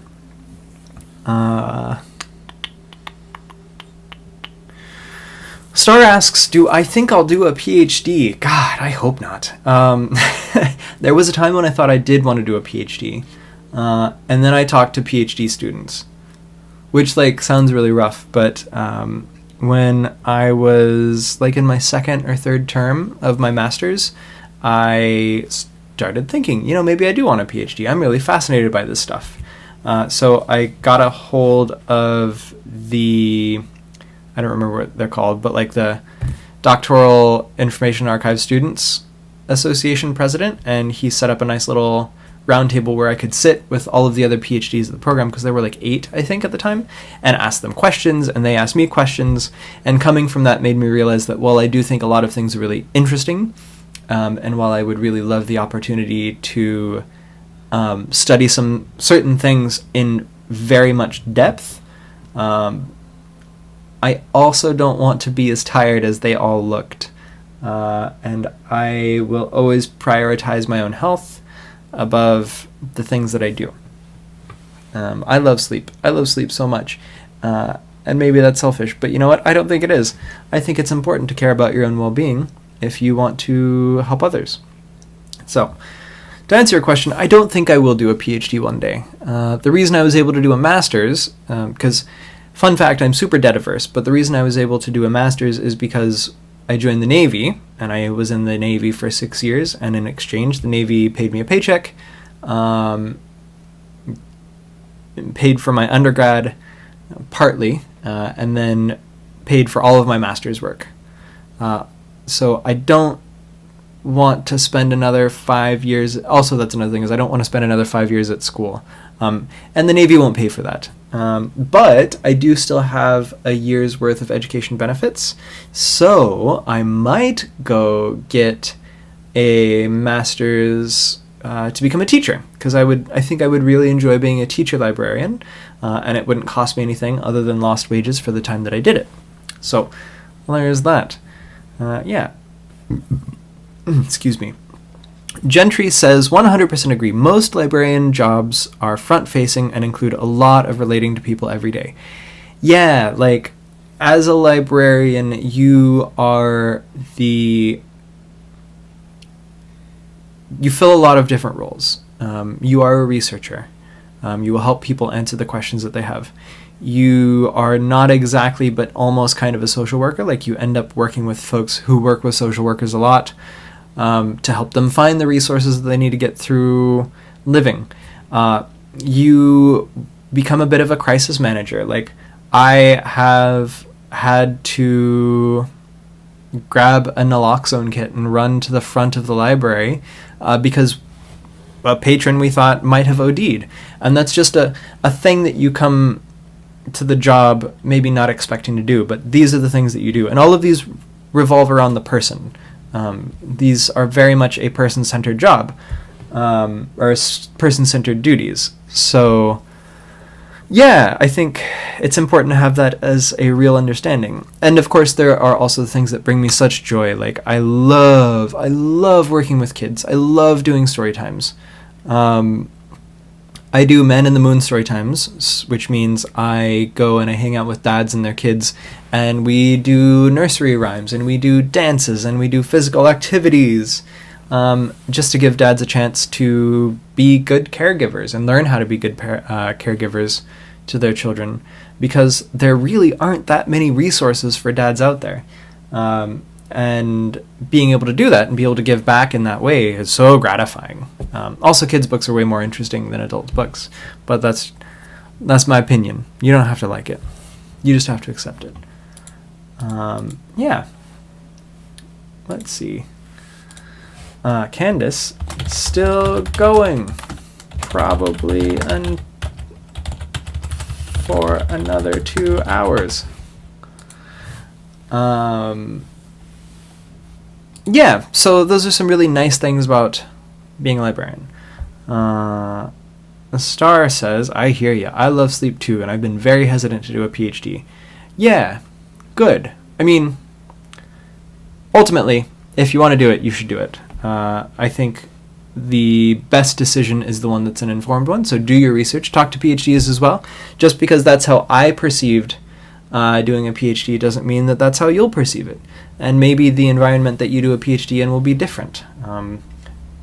Star asks, do I think I'll do a PhD? God, I hope not. There was a time when I thought I did want to do a PhD. And then I talked to PhD students, which sounds really rough, but when I was in my second or third term of my master's, I started thinking, maybe I do want a PhD. I'm really fascinated by this stuff. So I got a hold of I don't remember what they're called, but the Doctoral Information Archive Students Association president, and he set up a nice little roundtable where I could sit with all of the other PhDs of the program, because there were 8, I think, at the time, and ask them questions, and they asked me questions, and coming from that made me realize that while I do think a lot of things are really interesting, and while I would really love the opportunity to study some certain things in very much depth, I also don't want to be as tired as they all looked, and I will always prioritize my own health above the things that I do. I love sleep. I love sleep so much. And maybe that's selfish, but you know what? I don't think it is. I think it's important to care about your own well-being if you want to help others. So, to answer your question, I don't think I will do a PhD one day. The reason I was able to do a master's, because, fun fact, I'm super debt averse, but the reason I was able to do a master's is because I joined the Navy, and I was in the Navy for 6 years, and in exchange, the Navy paid me a paycheck, paid for my undergrad, partly, and then paid for all of my master's work. So I don't want to spend another 5 years, also that's another thing, is I don't want to spend another 5 years at school. And the Navy won't pay for that. But I do still have a year's worth of education benefits, so I might go get a master's to become a teacher, because I think I would really enjoy being a teacher librarian, and it wouldn't cost me anything other than lost wages for the time that I did it. So there's that. Yeah. Excuse me. Gentry says, 100% agree. Most librarian jobs are front-facing and include a lot of relating to people every day. Yeah, like, as a librarian, you are the... You fill a lot of different roles. You are a researcher. You will help people answer the questions that they have. You are not exactly, but almost kind of a social worker. Like, you end up working with folks who work with social workers a lot to help them find the resources that they need to get through living. You become a bit of a crisis manager. Like, I have had to grab a naloxone kit and run to the front of the library because a patron we thought might have OD'd. And that's just a thing that you come to the job maybe not expecting to do, but these are the things that you do. And all of these revolve around the person. These are very much a person-centered job, or person-centered duties. So, yeah, I think it's important to have that as a real understanding. And of course, there are also things that bring me such joy. Like, I love working with kids. I love doing story times. I do Man in the Moon story times, which means I go and I hang out with dads and their kids, and we do nursery rhymes, and we do dances, and we do physical activities, just to give dads a chance to be good caregivers and learn how to be good caregivers to their children, because there really aren't that many resources for dads out there. And being able to do that and be able to give back in that way is so gratifying. Also, kids' books are way more interesting than adult books, but that's my opinion. You don't have to like it. You just have to accept it. Yeah. Let's see. Candace, still going. Probably for another 2 hours. Yeah, so those are some really nice things about being a librarian. The Star says, I hear ya. I love sleep too, and I've been very hesitant to do a PhD. Yeah, good. I mean, ultimately, if you want to do it, you should do it. I think the best decision is the one that's an informed one, so do your research. Talk to PhDs as well. Just because that's how I perceived doing a PhD doesn't mean that that's how you'll perceive it. And maybe the environment that you do a PhD in will be different.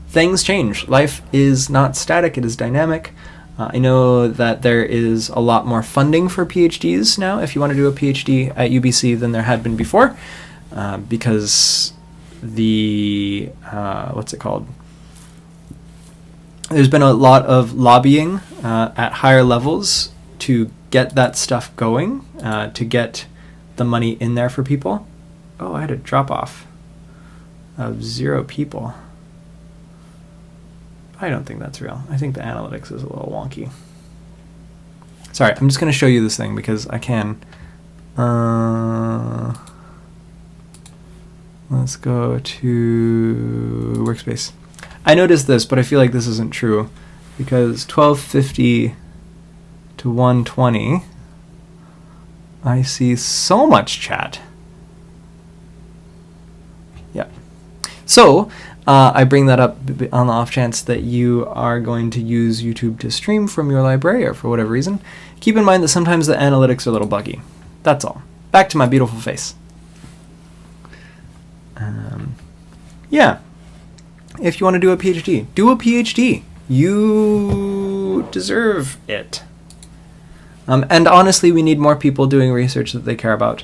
Things change. Life is not static, it is dynamic. I know that there is a lot more funding for PhDs now if you want to do a PhD at UBC than there had been before, because the, what's it called? There's been a lot of lobbying at higher levels to get that stuff going, to get the money in there for people. Oh, I had a drop off of 0 people. I don't think that's real. I think the analytics is a little wonky. Sorry, I'm just going to show you this thing because I can. Let's go to Workspace. I noticed this, but I feel like this isn't true because 1250 to 120, I see so much chat. Yeah. So, I bring that up on the off chance that you are going to use YouTube to stream from your library or for whatever reason. Keep in mind that sometimes the analytics are a little buggy. That's all. Back to my beautiful face. Yeah. If you want to do a PhD, do a PhD. You deserve it. And honestly, we need more people doing research that they care about.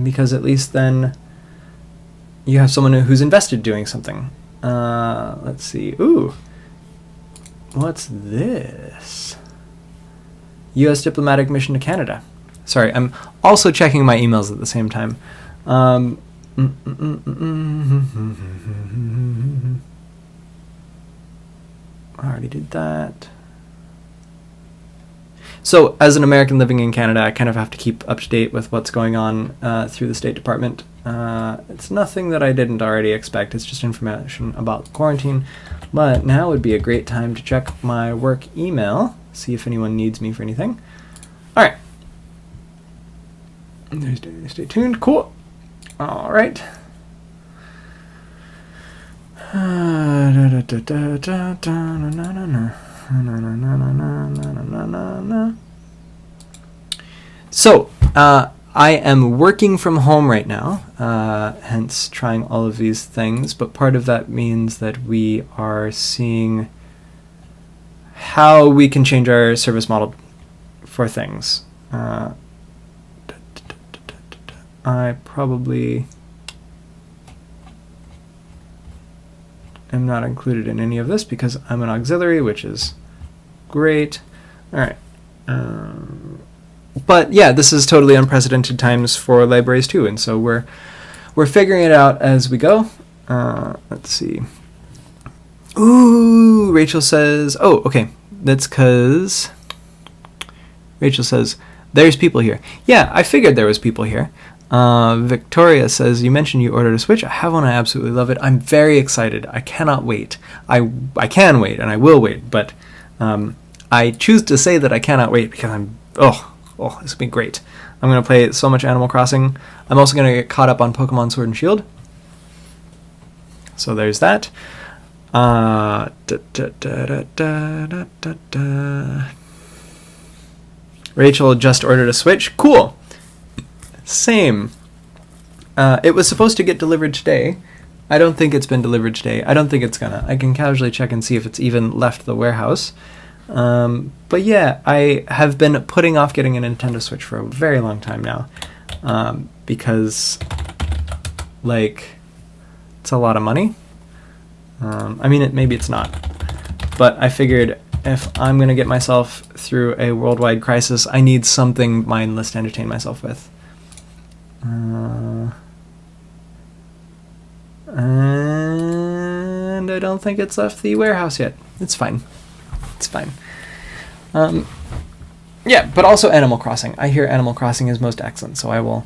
Because at least then you have someone who's invested doing something. Let's see. Ooh. What's this? U.S. diplomatic mission to Canada. Sorry, I'm also checking my emails at the same time. I already did that. So, as an American living in Canada, I kind of have to keep up to date with what's going on through the State Department. It's nothing that I didn't already expect. It's just information about quarantine. But now would be a great time to check my work email, see if anyone needs me for anything. All right. Stay tuned. Cool. All right. So, I am working from home right now, hence trying all of these things, but part of that means that we are seeing how we can change our service model for things. I probably am not included in any of this because I'm an auxiliary, which is great. All right. But yeah, this is totally unprecedented times for libraries too, and so we're figuring it out as we go. Let's see. Ooh, Rachel says, oh, okay. That's because Rachel says, there's people here. Yeah, I figured there was people here. Victoria says, you mentioned you ordered a Switch. I have one. I absolutely love it. I'm very excited. I cannot wait. I can wait, and I will wait, but I choose to say that I cannot wait because I'm, this will be great. I'm going to play so much Animal Crossing. I'm also going to get caught up on Pokemon Sword and Shield. So there's that. Rachel just ordered a Switch. Cool. Same. It was supposed to get delivered today. I don't think it's been delivered today. I don't think it's gonna. I can casually check and see if it's even left the warehouse. But yeah, I have been putting off getting a Nintendo Switch for a very long time now. Because, it's a lot of money. I mean, maybe it's not. But I figured if I'm going to get myself through a worldwide crisis, I need something mindless to entertain myself with. And I don't think it's left the warehouse yet. It's fine. It's fine. Yeah, but also Animal Crossing. I hear Animal Crossing is most excellent, so I will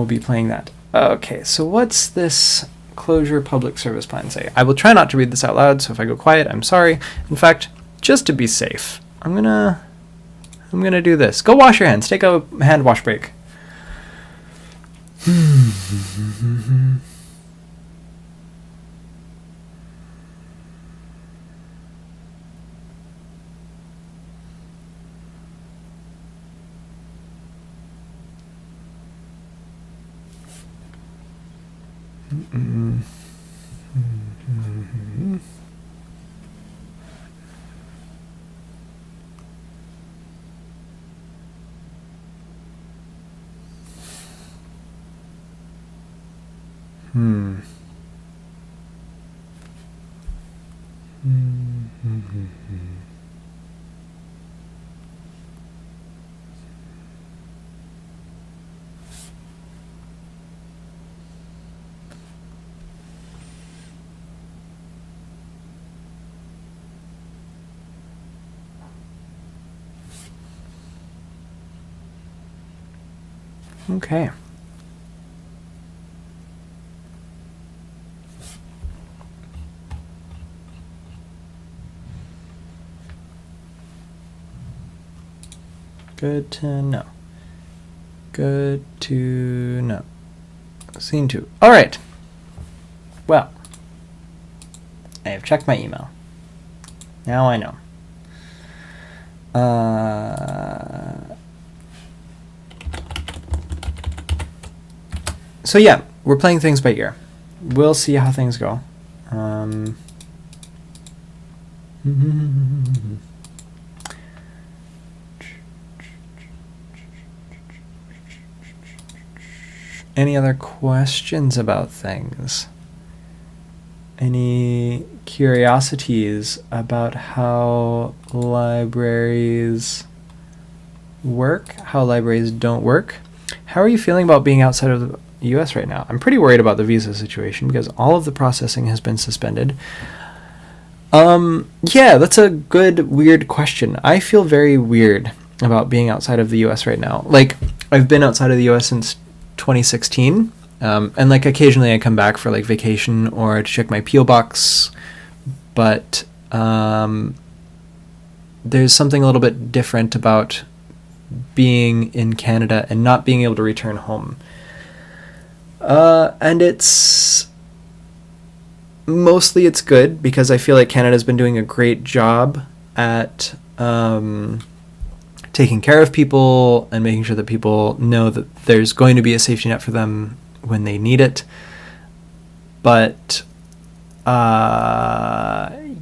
be playing that. Okay, so what's this Closure Public Service Plan say? I will try not to read this out loud, so if I go quiet, I'm sorry. In fact, just to be safe, I'm gonna do this. Go wash your hands. Take a hand wash break. Okay. Good to know. Good to know. Scene 2. All right. Well, I have checked my email. Now I know. So yeah, we're playing things by ear. We'll see how things go. Any other questions about things? Any curiosities about how libraries work? How libraries don't work? How are you feeling about being outside of the US right now? I'm pretty worried about the visa situation because all of the processing has been suspended. Yeah, that's a good, weird question. I feel very weird about being outside of the US right now. I've been outside of the US since 2016, and occasionally I come back for vacation or to check my P.O. box, but there's something a little bit different about being in Canada and not being able to return home. And it's good because I feel like Canada's been doing a great job at taking care of people and making sure that people know that there's going to be a safety net for them when they need it. But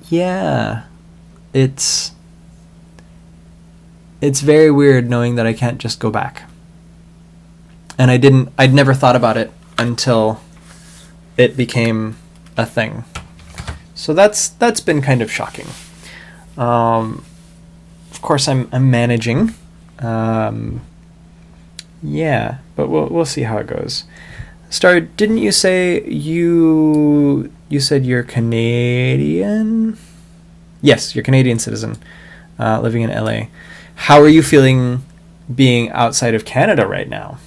yeah, it's very weird knowing that I can't just go back. And I'd never thought about it until it became a thing. So that's been kind of shocking. Of course, I'm managing. Yeah, but we'll see how it goes. Star, didn't you say you said you're Canadian? Yes, you're a Canadian citizen, living in LA. How are you feeling being outside of Canada right now?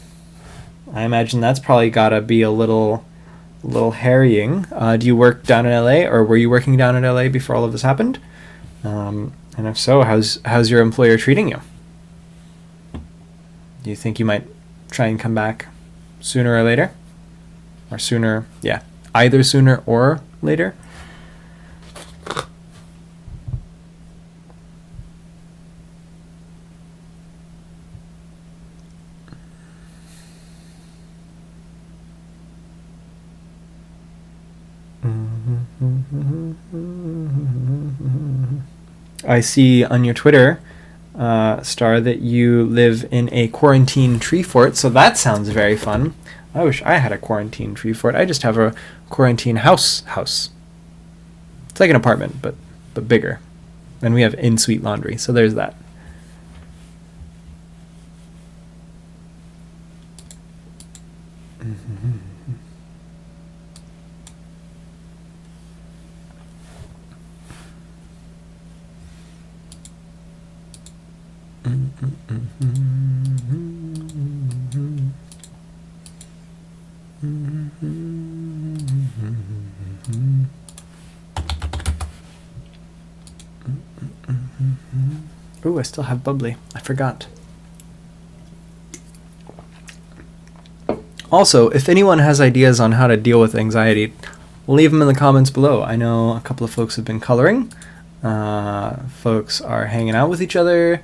I imagine that's probably gotta be a little harrying. Do you work down in LA, or were you working down in LA before all of this happened? And if so, how's your employer treating you? Do you think you might try and come back sooner or later? Or sooner, yeah, either sooner or later? I see on your Twitter, Star, that you live in a quarantine tree fort, so that sounds very fun. I wish I had a quarantine tree fort. I just have a quarantine house. It's like an apartment, but bigger. And we have in-suite laundry, so there's that. Ooh, I still have bubbly. I forgot. Also, if anyone has ideas on how to deal with anxiety, leave them in the comments below. I know a couple of folks have been coloring. Folks are hanging out with each other.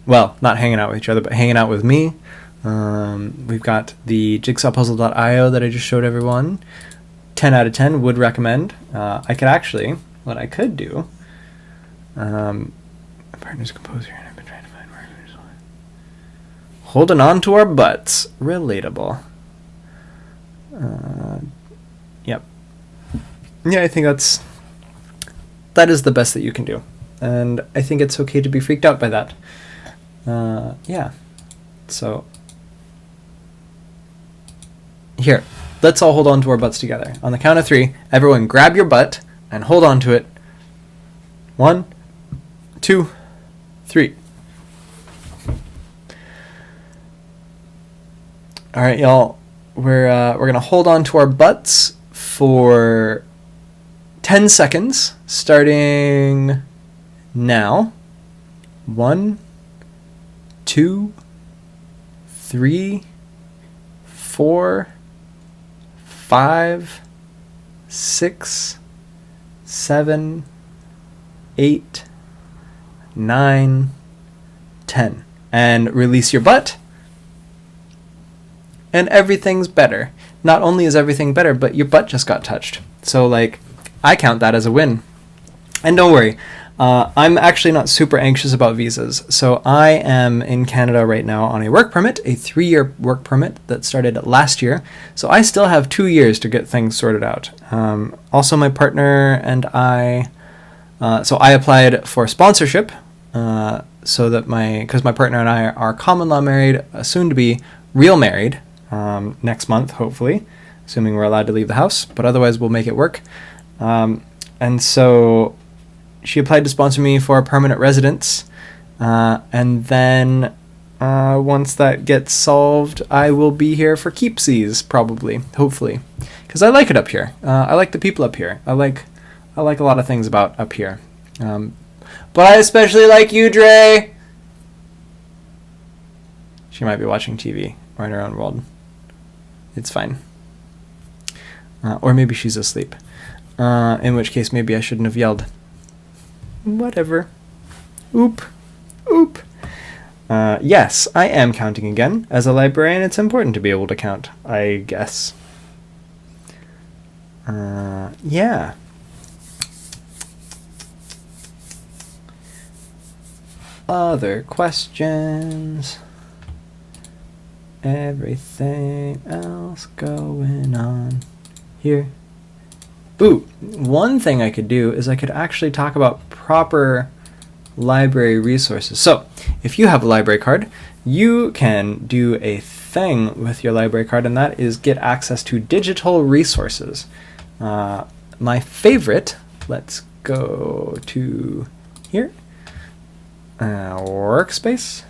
Well, not hanging out with each other, but hanging out with me. We've got the jigsawpuzzle.io that I just showed everyone. 10 out of 10 would recommend. I could actually, what I could do, my partner's a composer and I've been trying to find work. Holding on to our butts. Relatable. Yep. Yeah, I think that is the best that you can do. And I think it's okay to be freaked out by that. Yeah. So, here, let's all hold on to our butts together. On the count of 3, everyone grab your butt and hold on to it. 1, 2, 3. All right, y'all. We're gonna hold on to our butts for 10 seconds, starting now. 1, 2, 3, 4, 5, 6, 7, 8, 9, 10. And release your butt. And everything's better. Not only is everything better, but your butt just got touched. So, like, I count that as a win. And don't worry, I'm actually not super anxious about visas. So I am in Canada right now on a work permit, a 3-year work permit that started last year. So I still have 2 years to get things sorted out. Also, my partner and I, so I applied for sponsorship, so that because my partner and I are common law married, soon to be real married, next month, hopefully, assuming we're allowed to leave the house, but otherwise we'll make it work. And so she applied to sponsor me for a permanent residence, and then once that gets solved, I will be here for keepsies, probably, hopefully, because I like it up here. I like the people up here. I like a lot of things about up here, but I especially like you, Dre. She might be watching TV or in her own world. It's fine. Or maybe she's asleep. In which case, maybe I shouldn't have yelled. Whatever. Oop. Oop. Yes, I am counting again. As a librarian, it's important to be able to count, I guess. Yeah. Other questions? Everything else going on here? Ooh, one thing I could do is I could actually talk about proper library resources. So, if you have a library card, you can do a thing with your library card, and that is get access to digital resources. My favorite, let's go to here, workspace,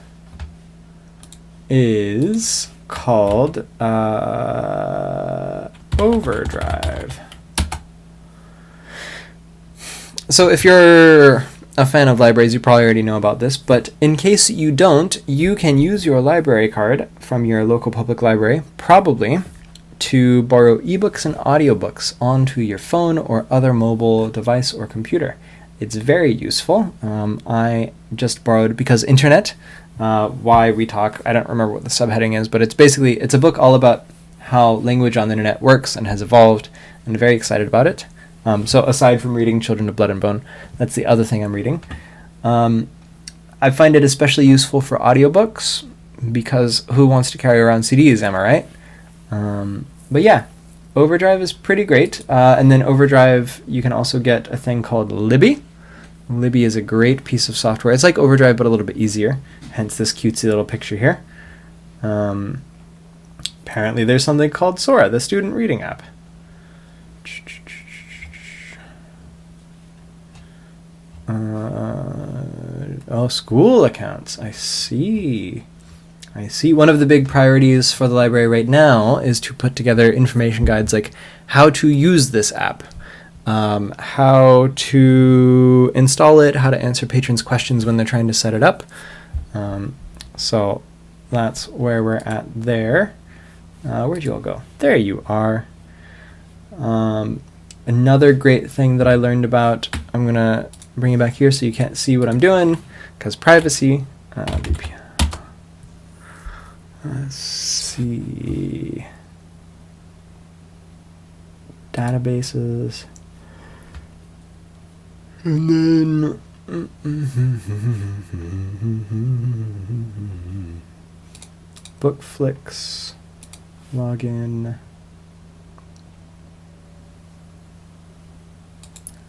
is called Overdrive. So if you're a fan of libraries, you probably already know about this, but in case you don't, you can use your library card from your local public library, probably, to borrow ebooks and audiobooks onto your phone or other mobile device or computer. It's very useful. I just borrowed, because internet, why we talk, I don't remember what the subheading is, but it's a book all about how language on the internet works and has evolved, and I'm very excited about it. So aside from reading Children of Blood and Bone, that's the other thing I'm reading. I find it especially useful for audiobooks, because who wants to carry around CDs, am I right? But yeah, Overdrive is pretty great. And then Overdrive, you can also get a thing called Libby. Libby is a great piece of software. It's like Overdrive, but a little bit easier, hence this cutesy little picture here. Apparently there's something called Sora, the student reading app. School accounts. I see. One of the big priorities for the library right now is to put together information guides, like how to use this app, how to install it, how to answer patrons' questions when they're trying to set it up. So that's where we're at there. Where'd you all go? There you are. Another great thing that I learned about, I'm going to bring it back here so you can't see what I'm doing, because privacy. Let's see. Databases. And then Bookflix. Login.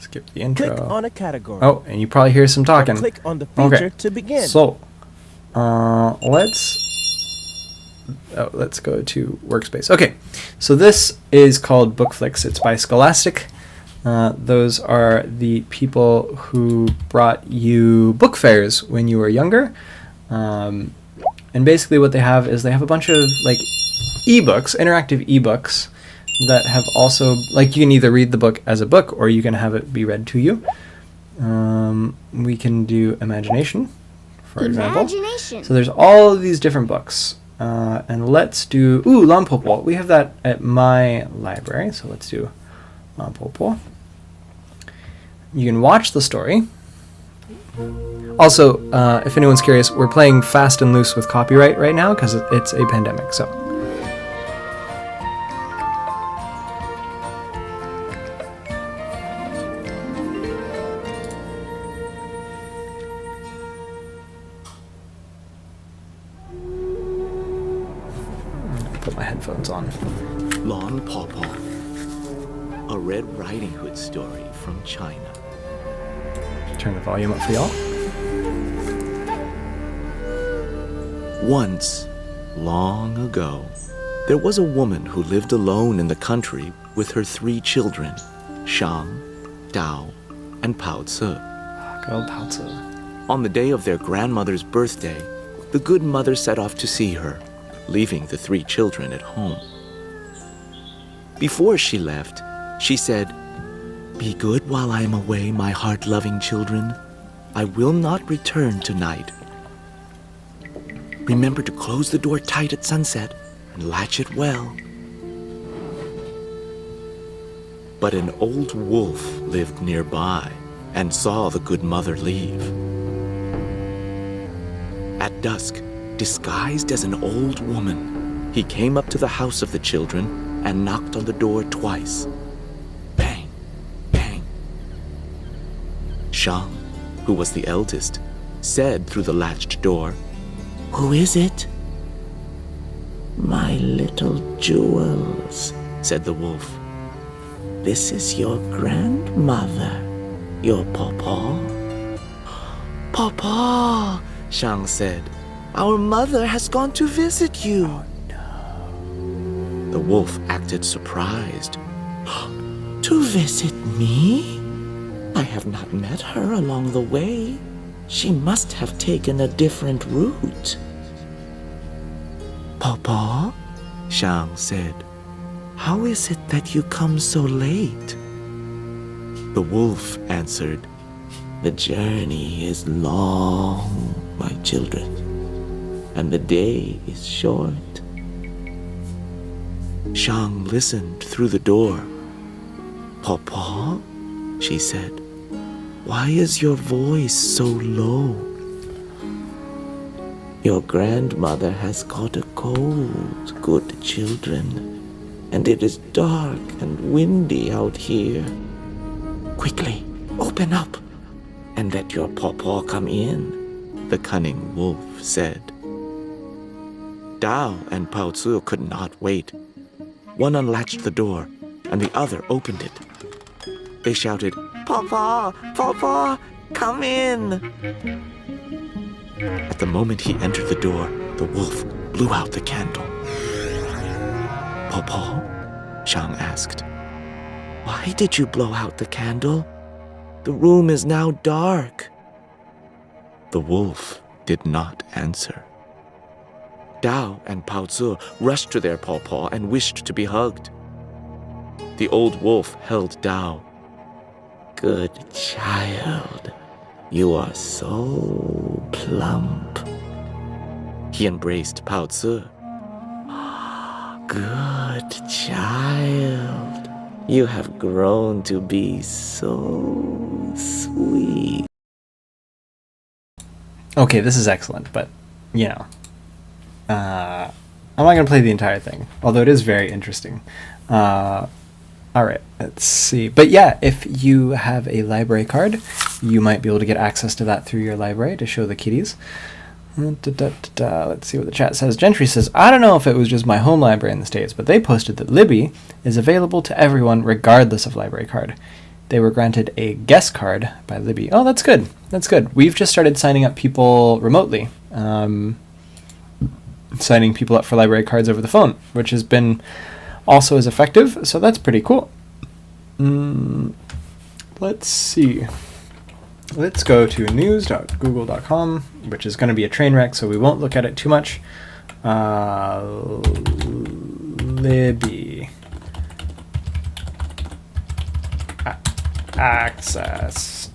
Skip the intro. Click on a category. Oh, and you probably hear some talking. Or click on the feature to begin. So, let's go to Workspace. Okay, so this is called Bookflix. It's by Scholastic. Those are the people who brought you book fairs when you were younger. And basically what they have is they have a bunch of like ebooks, interactive ebooks, that have also, like, you can either read the book as a book or you can have it be read to you. We can do Imagination, for example. So there's all of these different books. And let's do, Lampopo. We have that at my library, so let's do Lampopo. You can watch the story. Also, if anyone's curious, we're playing fast and loose with copyright right now because it's a pandemic, so. Put my headphones on. Lon Pawpaw, a Red Riding Hood story from China. Turn the volume up for y'all. Once, long ago, there was a woman who lived alone in the country with her 3 children, Shang, Dao, and Pao Tse. Good old Pao Tse. On the day of their grandmother's birthday, the good mother set off to see her, leaving the 3 children at home. Before she left, she said, "Be good while I am away, my heart-loving children. I will not return tonight. Remember to close the door tight at sunset and latch it well." But an old wolf lived nearby and saw the good mother leave. At dusk, disguised as an old woman, he came up to the house of the children and knocked on the door twice. Bang, bang. Shang, who was the eldest, said through the latched door, "Who is it?" "My little jewels," said the wolf. "This is your grandmother, your pawpaw." "Pawpaw," Shang said, "our mother has gone to visit you." Oh, no. The wolf acted surprised. "To visit me? I have not met her along the way. She must have taken a different route." "Pawpaw," Shang said, "how is it that you come so late?" The wolf answered, "The journey is long, my children, and the day is short." Shang listened through the door. "Pawpaw," she said, "why is your voice so low?" "Your grandmother has caught a cold, good children, and it is dark and windy out here. Quickly, open up, and let your pawpaw come in," the cunning wolf said. Dao and Pao Tzu could not wait. One unlatched the door, and the other opened it. They shouted, "Pawpaw, pawpaw, come in!" At the moment he entered the door, the wolf blew out the candle. "Pawpaw?" Shang asked. "Why did you blow out the candle? The room is now dark." The wolf did not answer. Dao and Pao Tzu rushed to their pawpaw and wished to be hugged. The old wolf held Dao. "Good child, you are so plump." He embraced Pao Tzu. "Good child, you have grown to be so sweet." Okay, this is excellent, but, you know, I'm not going to play the entire thing, although it is very interesting. Alright, let's see. But yeah, if you have a library card, you might be able to get access to that through your library to show the kiddies. Let's see what the chat says. Gentry says, "I don't know if it was just my home library in the States, but they posted that Libby is available to everyone regardless of library card. They were granted a guest card by Libby." Oh, that's good. That's good. We've just started signing up people remotely. Signing people up for library cards over the phone, which has been also as effective, so that's pretty cool. Let's see. Let's go to news.google.com, which is going to be a train wreck, so we won't look at it too much. Libby. Access.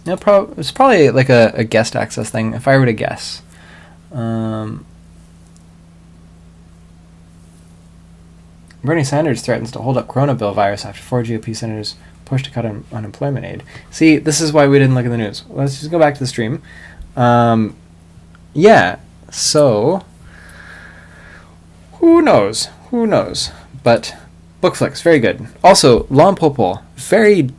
No, it's probably like a guest access thing, if I were to guess. Bernie Sanders threatens to hold up coronavirus after 4 GOP senators push to cut unemployment aid. See, this is why we didn't look at the news. Let's just go back to the stream. Yeah, so who knows? Who knows? But Bookflix, very good. Also, Lompopo, very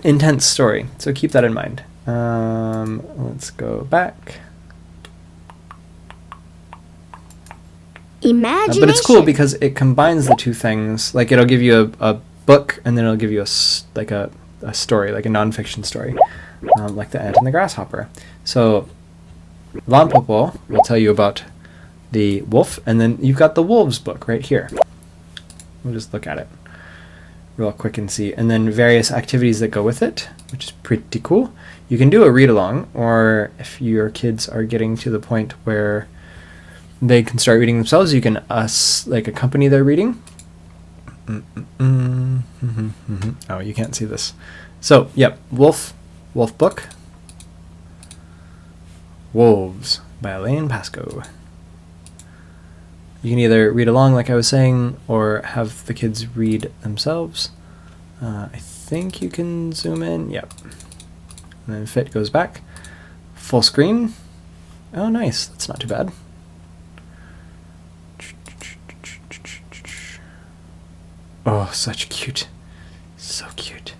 intense story, so keep that in mind. Let's go back. Imagination. But it's cool because it combines the two things. Like, it'll give you a book, and then it'll give you a story, like a nonfiction story, like The Ant and the Grasshopper. So, Lompopo will tell you about the wolf, and then you've got the wolves book right here. We'll just look at it real quick and see. And then various activities that go with it, which is pretty cool. You can do a read-along, or if your kids are getting to the point where they can start reading themselves, you can accompany their reading. Oh, you can't see this. So, yep, wolf book. Wolves by Elaine Pascoe. You can either read along like I was saying, or have the kids read themselves. I think you can zoom in, yep. And then fit goes back. Full screen. Oh, nice, that's not too bad. Oh, such cute. So cute.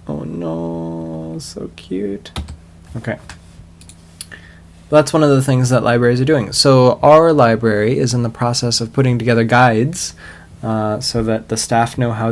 Oh no, so cute. Okay. That's one of the things that libraries are doing. So our library is in the process of putting together guides so that the staff know how